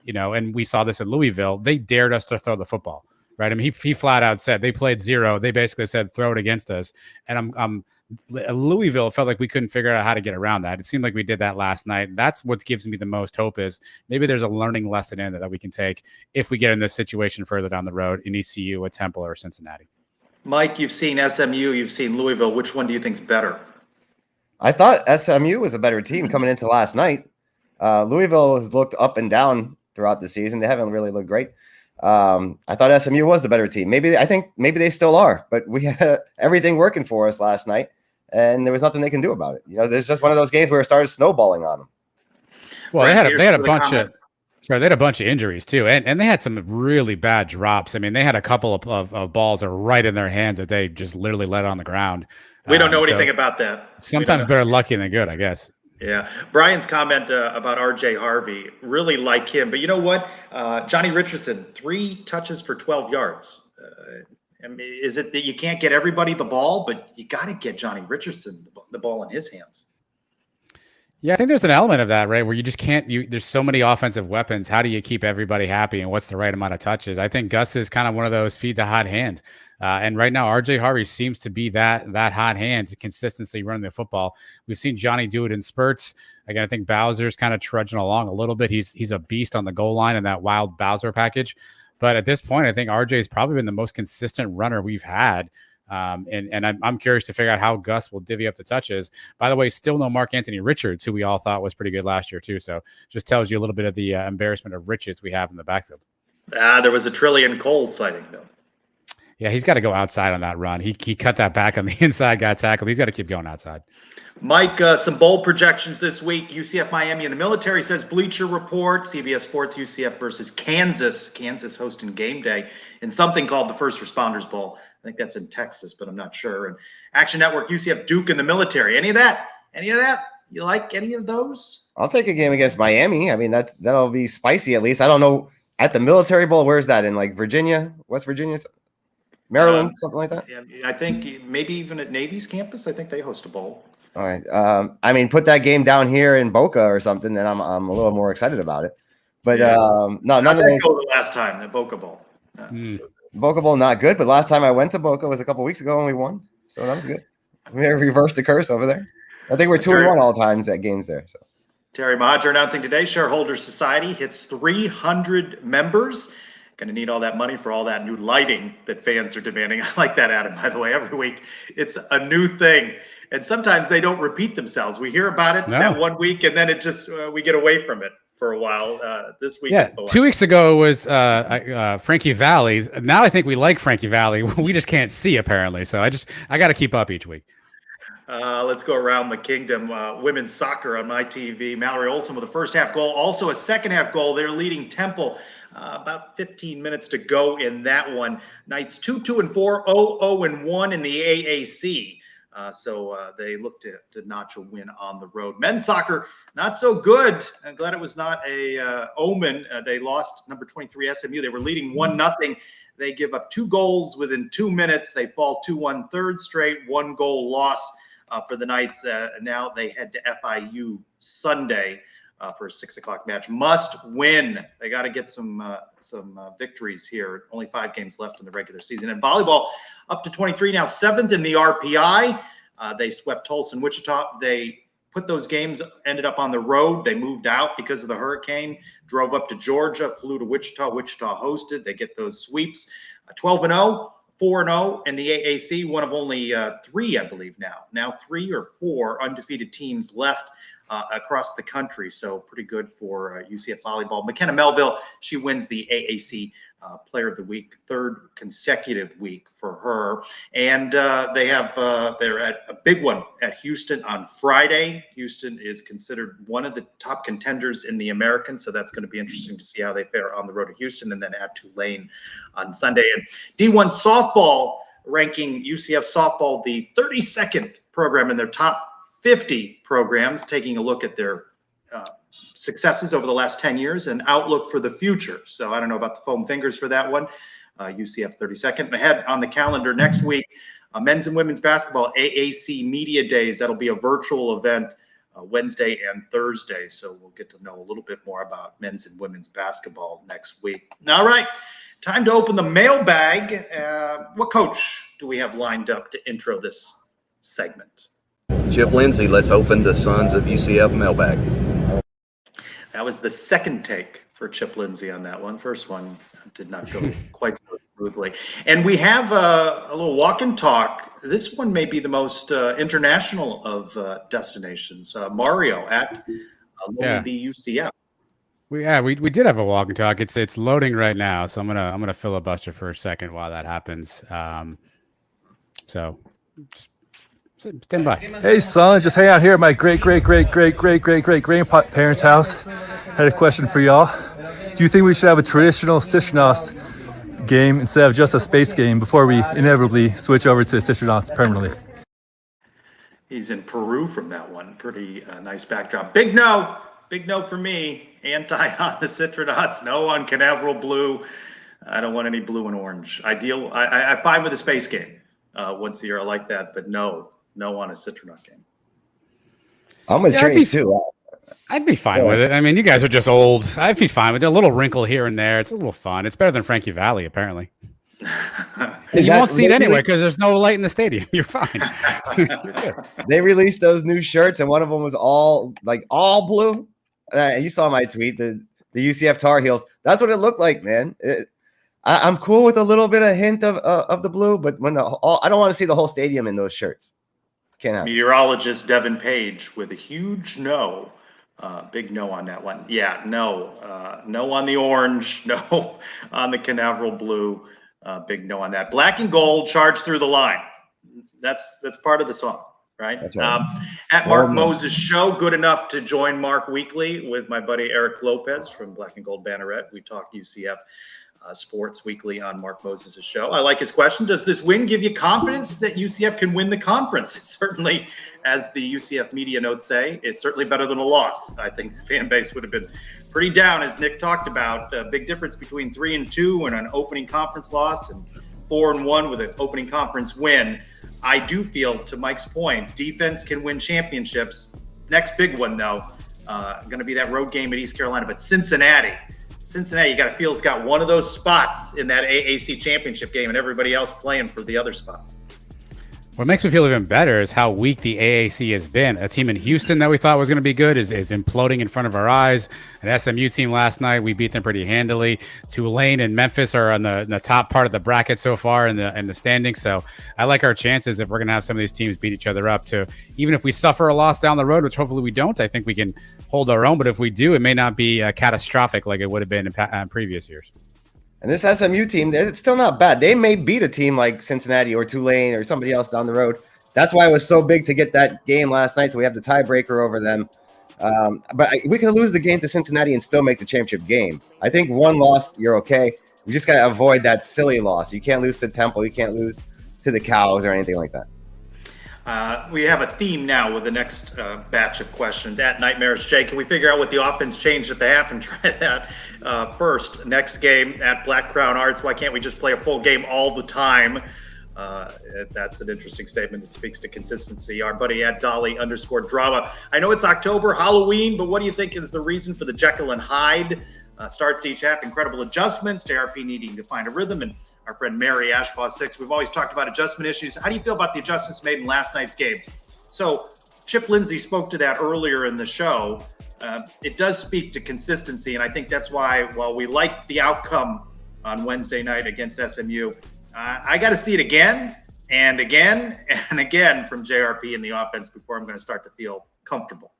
and we saw this at Louisville, they dared us to throw the football. Right. I mean, he flat out said they played zero. They basically said throw it against us. And Louisville felt like we couldn't figure out how to get around that. It seemed like we did that last night. That's what gives me the most hope, is maybe there's a learning lesson in it that we can take if we get in this situation further down the road in ECU, a Temple, or Cincinnati. Mike, you've seen SMU, you've seen Louisville. Which one do you think's better? I thought SMU was a better team coming into last night. Louisville has looked up and down throughout the season. They haven't really looked great. I thought SMU was the better team. I think maybe they still are, but we had everything working for us last night, and there was nothing they can do about it. There's just one of those games where it started snowballing on them. Well, they had a bunch of injuries too, and they had some really bad drops. I mean, they had a couple of balls that were right in their hands that they just literally let on the ground. We don't know anything about that. Sometimes better lucky than good, I guess. Yeah. Brian's comment about RJ Harvey, really like him. But you know what? Johnny Richardson, 3 touches for 12 yards. Is it that you can't get everybody the ball, but you got to get Johnny Richardson the ball in his hands? Yeah, I think there's an element of that, right, where you just can't. There's so many offensive weapons. How do you keep everybody happy, and what's the right amount of touches? I think Gus is kind of one of those feed the hot hand. And right now, RJ Harvey seems to be that hot hand to consistently running the football. We've seen Johnny do it in spurts. Again, I think Bowser's kind of trudging along a little bit. He's a beast on the goal line in that wild Bowser package. But at this point, I think RJ's probably been the most consistent runner we've had. And I'm curious to figure out how Gus will divvy up the touches. By the way, still no Mark Anthony Richards, who we all thought was pretty good last year too. So just tells you a little bit of the embarrassment of riches we have in the backfield. There was a Trillion Cole sighting though. Yeah, he's got to go outside on that run. He cut that back on the inside, got tackled. He's got to keep going outside. Mike, some bold projections this week. UCF Miami in the military, says Bleacher Report. CBS Sports, UCF versus Kansas. Kansas hosting game day in something called the First Responders Bowl. I think that's in Texas, but I'm not sure. And Action Network, UCF Duke in the military. Any of that? You like any of those? I'll take a game against Miami. I mean, that'll be spicy at least. I don't know. At the Military Bowl, where's that? In like Virginia, West Virginia, Maryland, something like that? Yeah, I think maybe even at Navy's campus. I think they host a bowl. All right. I mean, put that game down here in Boca or something, then I'm a little more excited about it. But no, none of those. Go the last time, the Boca Bowl. Boca Bowl not good, but last time I went to Boca was a couple weeks ago and we won, so that was good. We reversed the curse over there. I think we're 2-1 all times at games there. So Terry Modger announcing today, Shareholder Society hits 300 members. Going to need all that money for all that new lighting that fans are demanding. I like that, Adam, by the way. Every week, it's a new thing. And sometimes they don't repeat themselves. We hear about it that 1 week, and then it just we get away from it for a while. This week, yeah, 2 weeks ago was Frankie Valli. Now I think we like Frankie Valli. We just can't see apparently. So I got to keep up each week. Let's go around the kingdom. Women's soccer on my TV. Mallory Olsen with a first half goal, also a second half goal. They're leading Temple. About 15 minutes to go in that one. Knights 2-2-4, 0-0-1 in the AAC. So they look to notch a win on the road. Men's soccer, not so good. I'm glad it was not a omen. They lost number 23 SMU. They were leading 1-0. They give up 2 goals within 2 minutes. They fall 2-1 third straight, 1 goal loss for the Knights. Now they head to FIU Sunday for a 6 o'clock match. Must win. They got to get some victories here. Only 5 games left in the regular season. And volleyball up to 23 now, 7th in the RPI. They swept Tulsa and Wichita. They put those games, ended up on the road. They moved out because of the hurricane, drove up to Georgia, flew to Wichita. Wichita hosted. They get those sweeps. 12-0, 4-0 in the AAC, one of only 3, I believe now. Now 3 or 4 undefeated teams left across the country. So pretty good for UCF volleyball. McKenna Melville, she wins the AAC Player of the Week, 3rd consecutive week for her. And they're at a big one at Houston on Friday. Houston is considered one of the top contenders in the American. So that's going to be interesting to see how they fare on the road to Houston, and then at Tulane on Sunday. And D1 softball ranking UCF softball the 32nd program in their top 50 programs, taking a look at their successes over the last 10 years and outlook for the future. So I don't know about the foam fingers for that one. UCF 32nd. Ahead on the calendar next week, men's and women's basketball AAC Media Days. That'll be a virtual event Wednesday and Thursday. So we'll get to know a little bit more about men's and women's basketball next week. All right, time to open the mailbag. What coach do we have lined up to intro this segment? Chip Lindsey, let's open the Sons of UCF mailbag. That was the second take for Chip Lindsey on that one. First one did not go quite so smoothly. And we have a little walk and talk. This one may be the most international of destinations. Mario at the UCF. We did have a walk and talk. It's loading right now, so I'm gonna filibuster for a second while that happens. So just stand by. Hey, son, just hang out here at my great grandparents' house. Had a question for y'all. Do you think we should have a traditional Astronauts game instead of just a space game before we inevitably switch over to Astronauts permanently? He's in Peru from that one. Pretty nice backdrop. Big no for me. Anti on the Citronauts. No on Canaveral Blue. I don't want any blue and orange. I'm fine with a space game once a year. I like that, but no on a Citronaut game. I'm with Trace too. I'd be fine with it. I mean, you guys are just old. I'd be fine with it. A little wrinkle here and there. It's a little fun. It's better than Frankie Valli, apparently. You won't see it anyway because there's no light in the stadium. You're fine. You're good. They released those new shirts, and one of them was all blue. You saw my tweet, the UCF Tar Heels. That's what it looked like, man. I'm cool with a little bit of hint of the blue, but when I don't want to see the whole stadium in those shirts. Can't happen. Meteorologist Devin Page with a huge no. Big no on that one. Yeah, no. No on the orange. No on the Canaveral blue. Big no on that. Black and gold, charge through the line. That's part of the song, right? That's right. At Mark Moses Show, good enough to join Mark weekly with my buddy Eric Lopez from Black and Gold Banneret. We talk UCF Sports weekly on Mark Moses' show. I like his question. Does this win give you confidence that UCF can win the conference? It's certainly, as the UCF media notes say, it's certainly better than a loss. I think the fan base would have been pretty down, as Nick talked about. A big difference between 3-2 and an opening conference loss, and 4-1 with an opening conference win. I do feel, to Mike's point, defense can win championships. Next big one, though, going to be that road game at East Carolina, but Cincinnati, you got to feel, has got one of those spots in that AAC championship game, and everybody else playing for the other spot. What makes me feel even better is how weak the AAC has been. A team in Houston that we thought was going to be good is imploding in front of our eyes. An SMU team last night, we beat them pretty handily. Tulane and Memphis are on the top part of the bracket so far in the standings. So I like our chances if we're going to have some of these teams beat each other up. To even if we suffer a loss down the road, which hopefully we don't, I think we can hold our own. But if we do, it may not be catastrophic like it would have been in previous years. And this SMU team, it's still not bad. They may beat a team like Cincinnati or Tulane or somebody else down the road. That's why it was so big to get that game last night. So we have the tiebreaker over them. But we can lose the game to Cincinnati and still make the championship game. I think one loss, you're okay. You just got to avoid that silly loss. You can't lose to Temple. You can't lose to the Cows or anything like that. We have a theme now with the next batch of questions. At Nightmares Jay, can we figure out what the offense changed at the half and try that first? Next game at Black Crown Arts, why can't we just play a full game all the time? That's an interesting statement that speaks to consistency. Our buddy at Dolly_drama. I know it's October, Halloween, but what do you think is the reason for the Jekyll and Hyde starts to each half? Incredible adjustments, JRP needing to find a rhythm, and our friend Mary Ashpaw 6. We've always talked about adjustment issues. How do you feel about the adjustments made in last night's game? So Chip Lindsey spoke to that earlier in the show. It does speak to consistency, and I think that's why, while we like the outcome on Wednesday night against SMU, I got to see it again and again and again from JRP in the offense before I'm going to start to feel comfortable.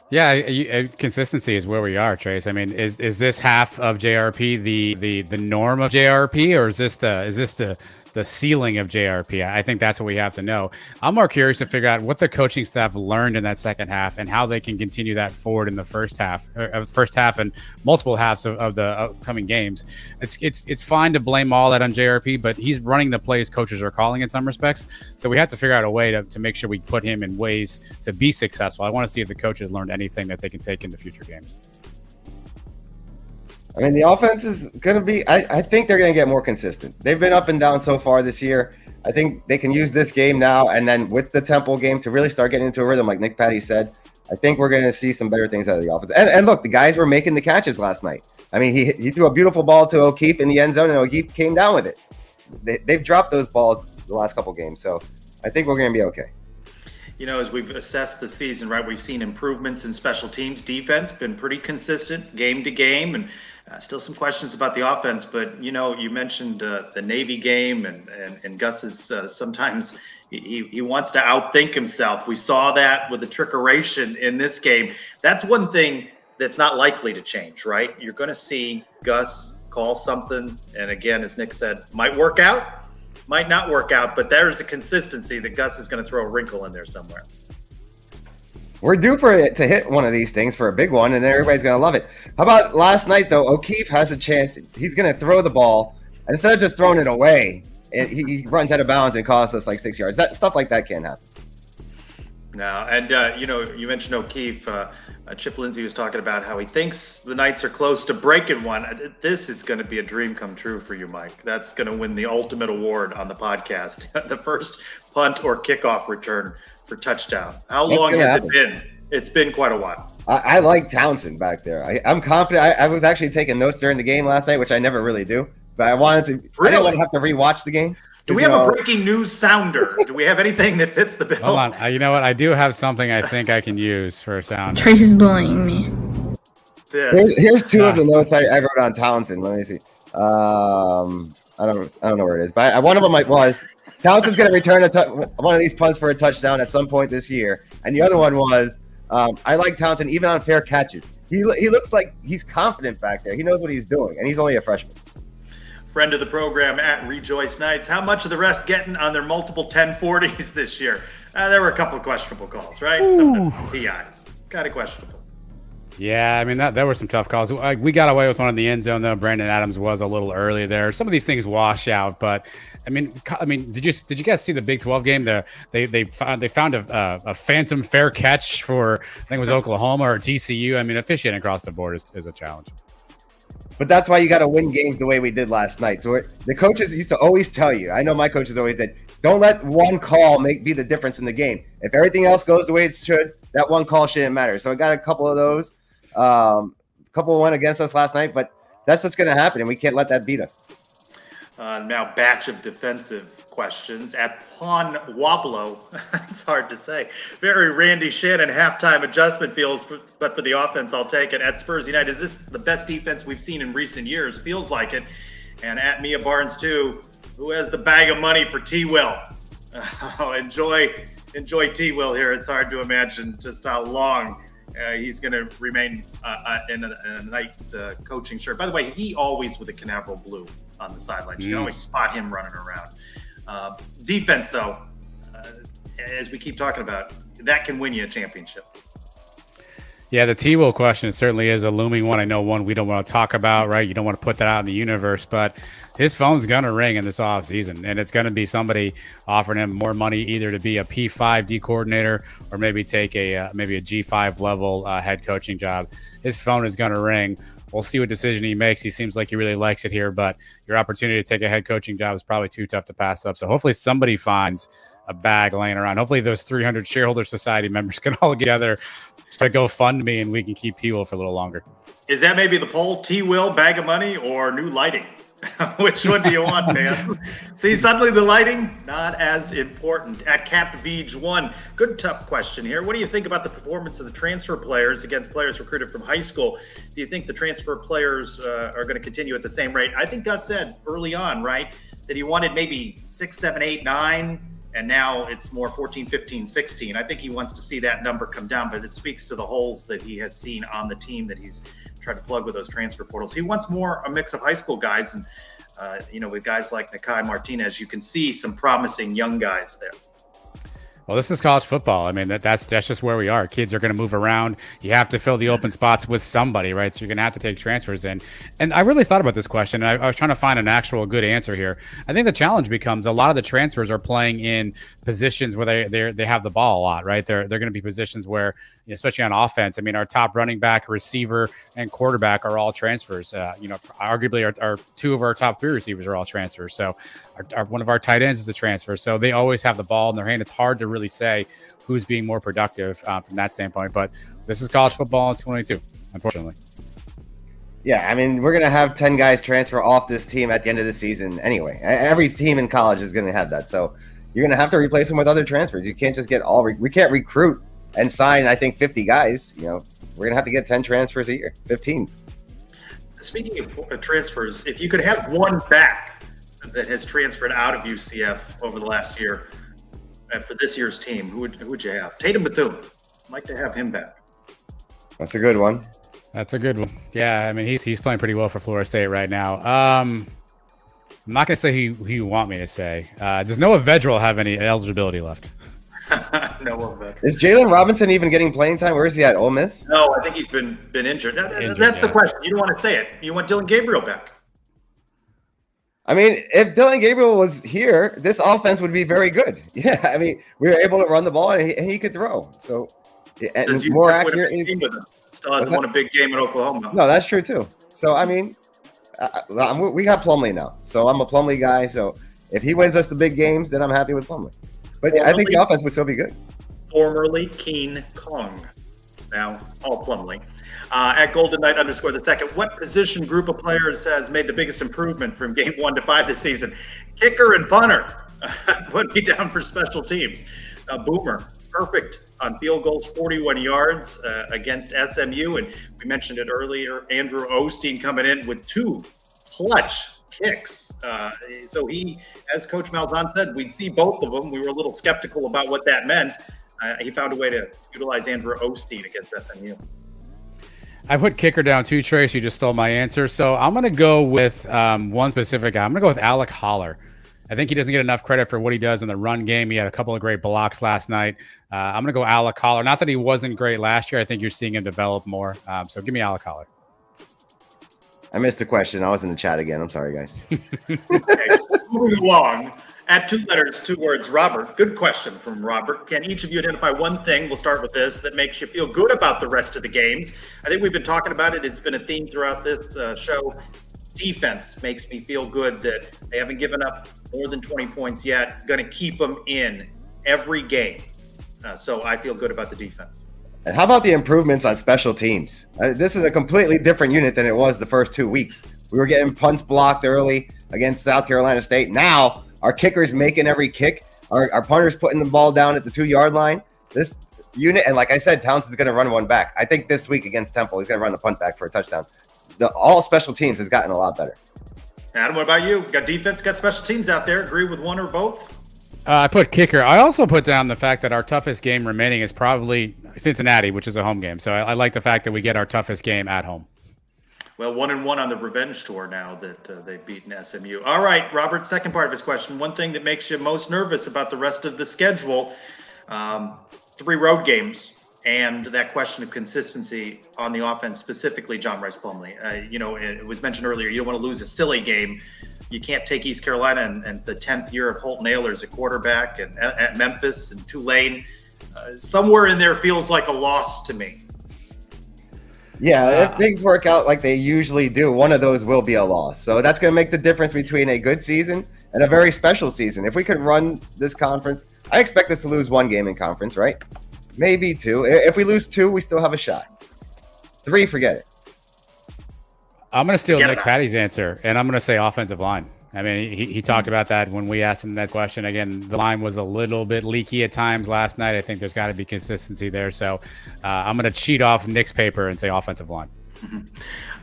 Yeah, consistency is where we are, Trace. I mean, is this half of JRP the norm of JRP, or is this the ceiling of JRP? I think that's what we have to know. I'm more curious to figure out what the coaching staff learned in that second half and how they can continue that forward in the first half and multiple halves of the upcoming games. It's fine to blame all that on JRP, but he's running the plays coaches are calling in some respects. So we have to figure out a way to make sure we put him in ways to be successful. I want to see if the coaches learned anything that they can take into future games. I mean, the offense is going to be, I think they're going to get more consistent. They've been up and down so far this year. I think they can use this game now and then with the Temple game to really start getting into a rhythm, like Nick Patti said. I think we're going to see some better things out of the offense. And look, the guys were making the catches last night. I mean, he threw a beautiful ball to O'Keefe in the end zone, and O'Keefe came down with it. They've dropped those balls the last couple games, so I think we're going to be okay. You know, as we've assessed the season, right, we've seen improvements in special teams. Defense been pretty consistent game to game, and still some questions about the offense. But, you know, you mentioned the Navy game, and Gus is sometimes he wants to outthink himself. We saw that with the trickeration in this game. That's one thing that's not likely to change, right? You're going to see Gus call something, and again, as Nick said, might work out, might not work out, but there's a consistency that Gus is going to throw a wrinkle in there somewhere. We're due for it to hit one of these things for a big one, and everybody's going to love it. How about last night, though? O'Keefe has a chance. He's going to throw the ball, and instead of just throwing it away, he runs out of bounds and costs us like 6 yards. Stuff like that can't happen. No, and, you know, you mentioned O'Keefe. Chip Lindsey was talking about how he thinks the Knights are close to breaking one. This is going to be a dream come true for you, Mike. That's going to win the ultimate award on the podcast. The first punt or kickoff return for touchdown. How long has it been? It's been quite a while. I like Townsend back there. I'm confident. I was actually taking notes during the game last night, which I never really do. but I wanted to. I Really? didn't want to have to rewatch the game. Do we have a breaking news sounder? Do we have anything that fits the bill? Hold on. You know what? I do have something I think I can use for a sound. Tracy's bullying me. Here's two of the notes I wrote on Townsend. Let me see. I don't know where it is, but one of them was Townsend's going to return one of these punts for a touchdown at some point this year, and the other one was I like Townsend even on fair catches. He looks like he's confident back there. He knows what he's doing, and he's only a freshman. Friend of the program at Rejoice Nights. How much of the rest getting on their multiple 1040s this year? There were a couple of questionable calls, right? Some PIs. Kind of questionable. Yeah, I mean, there were some tough calls. We got away with one in the end zone, though. Brandon Adams was a little early there. Some of these things wash out, but I mean, did you guys see the Big 12 game? They found a phantom fair catch for, I think it was Oklahoma or TCU. I mean, officiating across the board is a challenge. But that's why you got to win games the way we did last night. So the coaches used to always tell you, I know my coaches always did, don't let one call be the difference in the game. If everything else goes the way it should, that one call shouldn't matter. So I got a couple of those. Couple went against us last night, but that's what's going to happen, and we can't let that beat us. Now, batch of defensive questions. At Pon Woblo, it's hard to say. Very Randy Shannon halftime adjustment feels, but for the offense, I'll take it. At Spurs United, is this the best defense we've seen in recent years? Feels like it. And at Mia Barnes, too, who has the bag of money for T-Will? Enjoy T-Will here. It's hard to imagine just how long he's going to remain in a night coaching shirt. By the way, he always with a Canaveral blue on the sidelines. You can always spot him running around. Defense, though, as we keep talking about, that can win you a championship. Yeah, the T-Will question certainly is a looming one. I know one we don't want to talk about, right? You don't want to put that out in the universe, but his phone's going to ring in this offseason, and it's going to be somebody offering him more money either to be a P5 D coordinator or maybe take maybe a G5 level head coaching job. His phone is going to ring. We'll see what decision he makes. He seems like he really likes it here, but your opportunity to take a head coaching job is probably too tough to pass up. So hopefully somebody finds a bag laying around. Hopefully those 300 shareholder society members can all together to go fund me and we can keep T-Will for a little longer. Is that maybe the poll, T-Will, bag of money, or new lighting? Which one do you want, fans? See, suddenly the lighting, not as important. At CapVeej1, good tough question here. What do you think about the performance of the transfer players against players recruited from high school? Do you think the transfer players are going to continue at the same rate? I think Gus said early on, right, that he wanted maybe 6, 7, 8, 9, and now it's more 14, 15, 16. I think he wants to see that number come down, but it speaks to the holes that he has seen on the team that he's tried to plug with those transfer portals. He wants a mix of high school guys, and with guys like Nakai Martinez, you can see some promising young guys there. Well, this is college football. I mean, that's just where we are. Kids are going to move around. You have to fill the open spots with somebody, right? So you're going to have to take transfers in. And I really thought about this question. And I was trying to find an actual good answer here. I think the challenge becomes a lot of the transfers are playing in positions where they have the ball a lot, right? They're going to be positions where, especially on offense, I mean, our top running back, receiver, and quarterback are all transfers. Arguably our two of our top 3 receivers are all transfers. So one of our tight ends is a transfer. So they always have the ball in their hand. It's hard to really say who's being more productive from that standpoint. But this is college football in 2022, unfortunately. Yeah, I mean, we're going to have 10 guys transfer off this team at the end of the season anyway. Every team in college is going to have that. So you're going to have to replace them with other transfers. You can't just get we can't recruit and sign, I think, 50 guys. We're going to have to get 10 transfers a year, 15. Speaking of transfers, if you could have one back that has transferred out of UCF over the last year for this year's team, who would you have? Tatum Bethune. I'd like to have him back. That's a good one. That's a good one. Yeah, I mean, he's playing pretty well for Florida State right now. I'm not going to say who you want me to say. Does Noah Vedral have any eligibility left? Noah Vedral. Is Jalen Robinson even getting playing time? Where is he at, Ole Miss? No, I think he's been injured. That's the question. You don't want to say it. You want Dylan Gabriel back. I mean, if Dylan Gabriel was here, this offense would be very good. Yeah, I mean, we were able to run the ball and he could throw. So, and more accurately. Still hasn't won a big game in Oklahoma. No, that's true too. So, I mean, we got Plumlee now. So I'm a Plumlee guy. So if he wins us the big games, then I'm happy with Plumlee. But I think the offense would still be good. Formerly King Kong. now, all Plumlee. At Golden Knight _ the second, what position group of players has made the biggest improvement from game 1 to 5 this season? Kicker and punter. Put me down for special teams. Boomer, perfect on field goals, 41 yards against SMU. And we mentioned it earlier, Andrew Osteen coming in with 2 clutch kicks. So he, as Coach Malzahn said, we'd see both of them. We were a little skeptical about what that meant. He found a way to utilize Andrew Osteen against SMU. I put kicker down too, Trace. You just stole my answer. So I'm going to go with one specific guy. I'm going to go with Alec Holler. I think he doesn't get enough credit for what he does in the run game. He had a couple of great blocks last night. I'm going to go Alec Holler. Not that he wasn't great last year. I think you're seeing him develop more. So give me Alec Holler. I missed the question. I was in the chat again. I'm sorry, guys. Okay, moving along. At 2 letters, 2 words, Robert. Good question from Robert. Can each of you identify one thing, we'll start with this, that makes you feel good about the rest of the games? I think we've been talking about it. It's been a theme throughout this show. Defense makes me feel good that they haven't given up more than 20 points yet. Going to keep them in every game. So I feel good about the defense. And how about the improvements on special teams? This is a completely different unit than it was the first 2 weeks. We were getting punts blocked early against South Carolina State. Now our kicker's making every kick. Our punter's putting the ball down at the 2-yard line. This unit, and like I said, Townsend's going to run one back. I think this week against Temple, he's going to run the punt back for a touchdown. All special teams has gotten a lot better. Adam, what about you? Got defense, got special teams out there. Agree with one or both? I put kicker. I also put down the fact that our toughest game remaining is probably Cincinnati, which is a home game. So I like the fact that we get our toughest game at home. Well, 1-1 on the revenge tour now that they've beaten SMU. All right, Robert, second part of his question. One thing that makes you most nervous about the rest of the schedule, 3 road games, and that question of consistency on the offense, specifically John Rice Plumlee. It was mentioned earlier, you don't want to lose a silly game. You can't take East Carolina and the 10th year of Holton Ahlers at quarterback and at Memphis and Tulane. Somewhere in there feels like a loss to me. Yeah, if things work out like they usually do, one of those will be a loss. So that's going to make the difference between a good season and a very special season. If we could run this conference, I expect us to lose 1 game in conference, right? Maybe 2. If we lose 2, we still have a shot. 3, forget it. I'm going to steal Nick Patti's answer, and I'm going to say offensive line. I mean, he talked about that when we asked him that question. Again, the line was a little bit leaky at times last night. I think there's got to be consistency there. So I'm going to cheat off Nick's paper and say offensive line.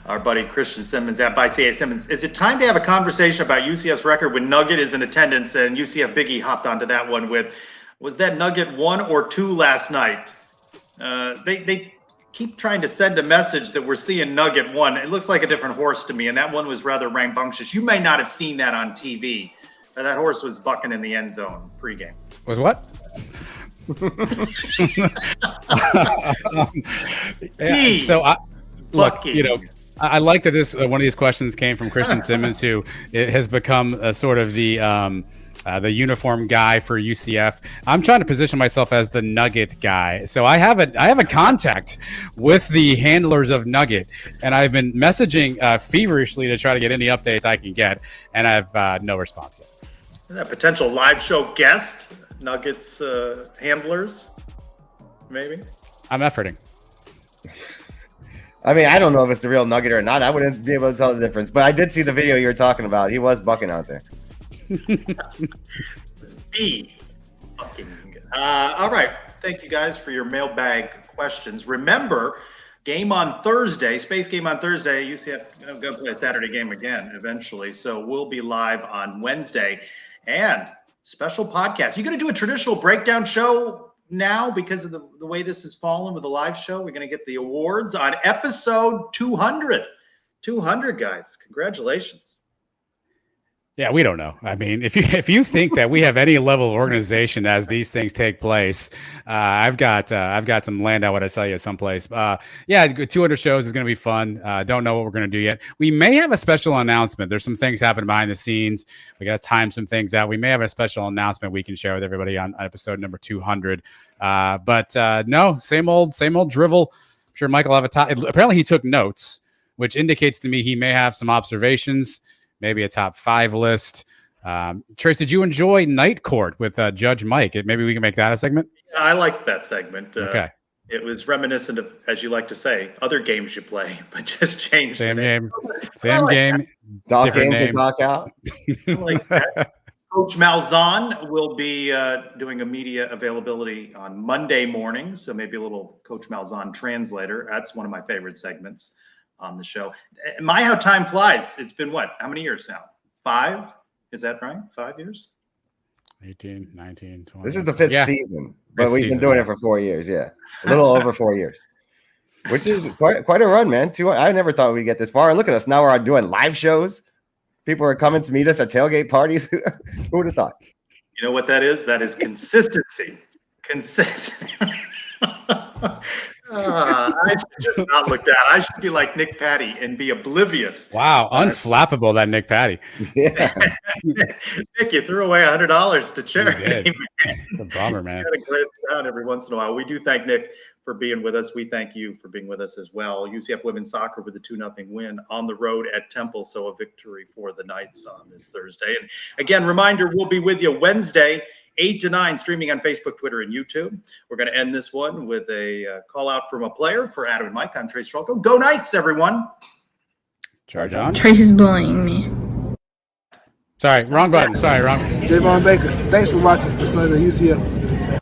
Our buddy Christian Simmons at by CA Simmons. Is it time to have a conversation about UCF's record when Nugget is in attendance? And UCF Biggie hopped onto that one with, was that Nugget 1 or 2 last night? They keep trying to send a message that we're seeing Nugget 1. It looks like a different horse to me, and that one was rather rambunctious. You may not have seen that on TV, but that horse was bucking in the end zone pregame. Was what? I like that this one of these questions came from Christian Simmons, who has become sort of the uniform guy for UCF. I'm trying to position myself as the Nugget guy. So I have a contact with the handlers of Nugget, and I've been messaging feverishly to try to get any updates I can get, and I have no response yet. A potential live show guest, Nuggets handlers, maybe? I'm efforting. I mean, I don't know if it's the real Nugget or not. I wouldn't be able to tell the difference, but I did see the video you were talking about. He was bucking out there. Let's be fucking good. All right. Thank you guys for your mailbag questions. Remember, game on Thursday, space game on Thursday. UCF going to play a Saturday game again eventually. So we'll be live on Wednesday. And special podcast. You going to do a traditional breakdown show now because of the way this has fallen with the live show? We're going to get the awards on episode 200. 200, guys. Congratulations. Yeah, we don't know. I mean, if you think that we have any level of organization as these things take place, I've got some land I want to tell you someplace. 200 shows is going to be fun. Don't know what we're going to do yet. We may have a special announcement. There's some things happening behind the scenes. We got to time some things out. We may have a special announcement we can share with everybody on episode number 200. No, same old drivel. I'm sure Michael will have a top. Apparently, he took notes, which indicates to me he may have some observations. Maybe a top 5 list. Trace, did you enjoy Night Court with Judge Mike? Maybe we can make that a segment. I like that segment. Okay. It was reminiscent of, as you like to say, other games you play, but just changed. Same the name. game, same game. Doc Different in to name. doc out. Like that. Coach Malzahn will be doing a media availability on Monday morning, so maybe a little Coach Malzahn translator. That's one of my favorite segments on the show. My, how time flies. It's been what? How many years now? 5? Is that right? 5 years? 18, 19, 20. This is the 5th season, but Fifth we've season, been doing yeah. it for 4 years. Yeah, a little over 4 years, which is quite a run, man. I never thought we'd get this far. And look at us now. We're doing live shows. People are coming to meet us at tailgate parties. Who would have thought? You know what that is? That is consistency. I should just not look down. I should be like Nick Patti and be oblivious. Wow, unflappable that Nick Patti. Yeah. Nick, you threw away $100 to charity. It's a bummer, man. Gotta glance down every once in a while. We do thank Nick for being with us. We thank you for being with us as well. UCF women's soccer with a 2-0 win on the road at Temple. So a victory for the Knights on this Thursday. And again, reminder, we'll be with you Wednesday, 8 to 9, streaming on Facebook, Twitter, and YouTube. We're going to end this one with a call out from a player. For Adam and Mike, I'm Trey Strelko. Go Knights, everyone. Charge on. Tracy's bullying me. Sorry, wrong button. Sorry, wrong. Javon Baker, thanks for watching the Sons of UCF.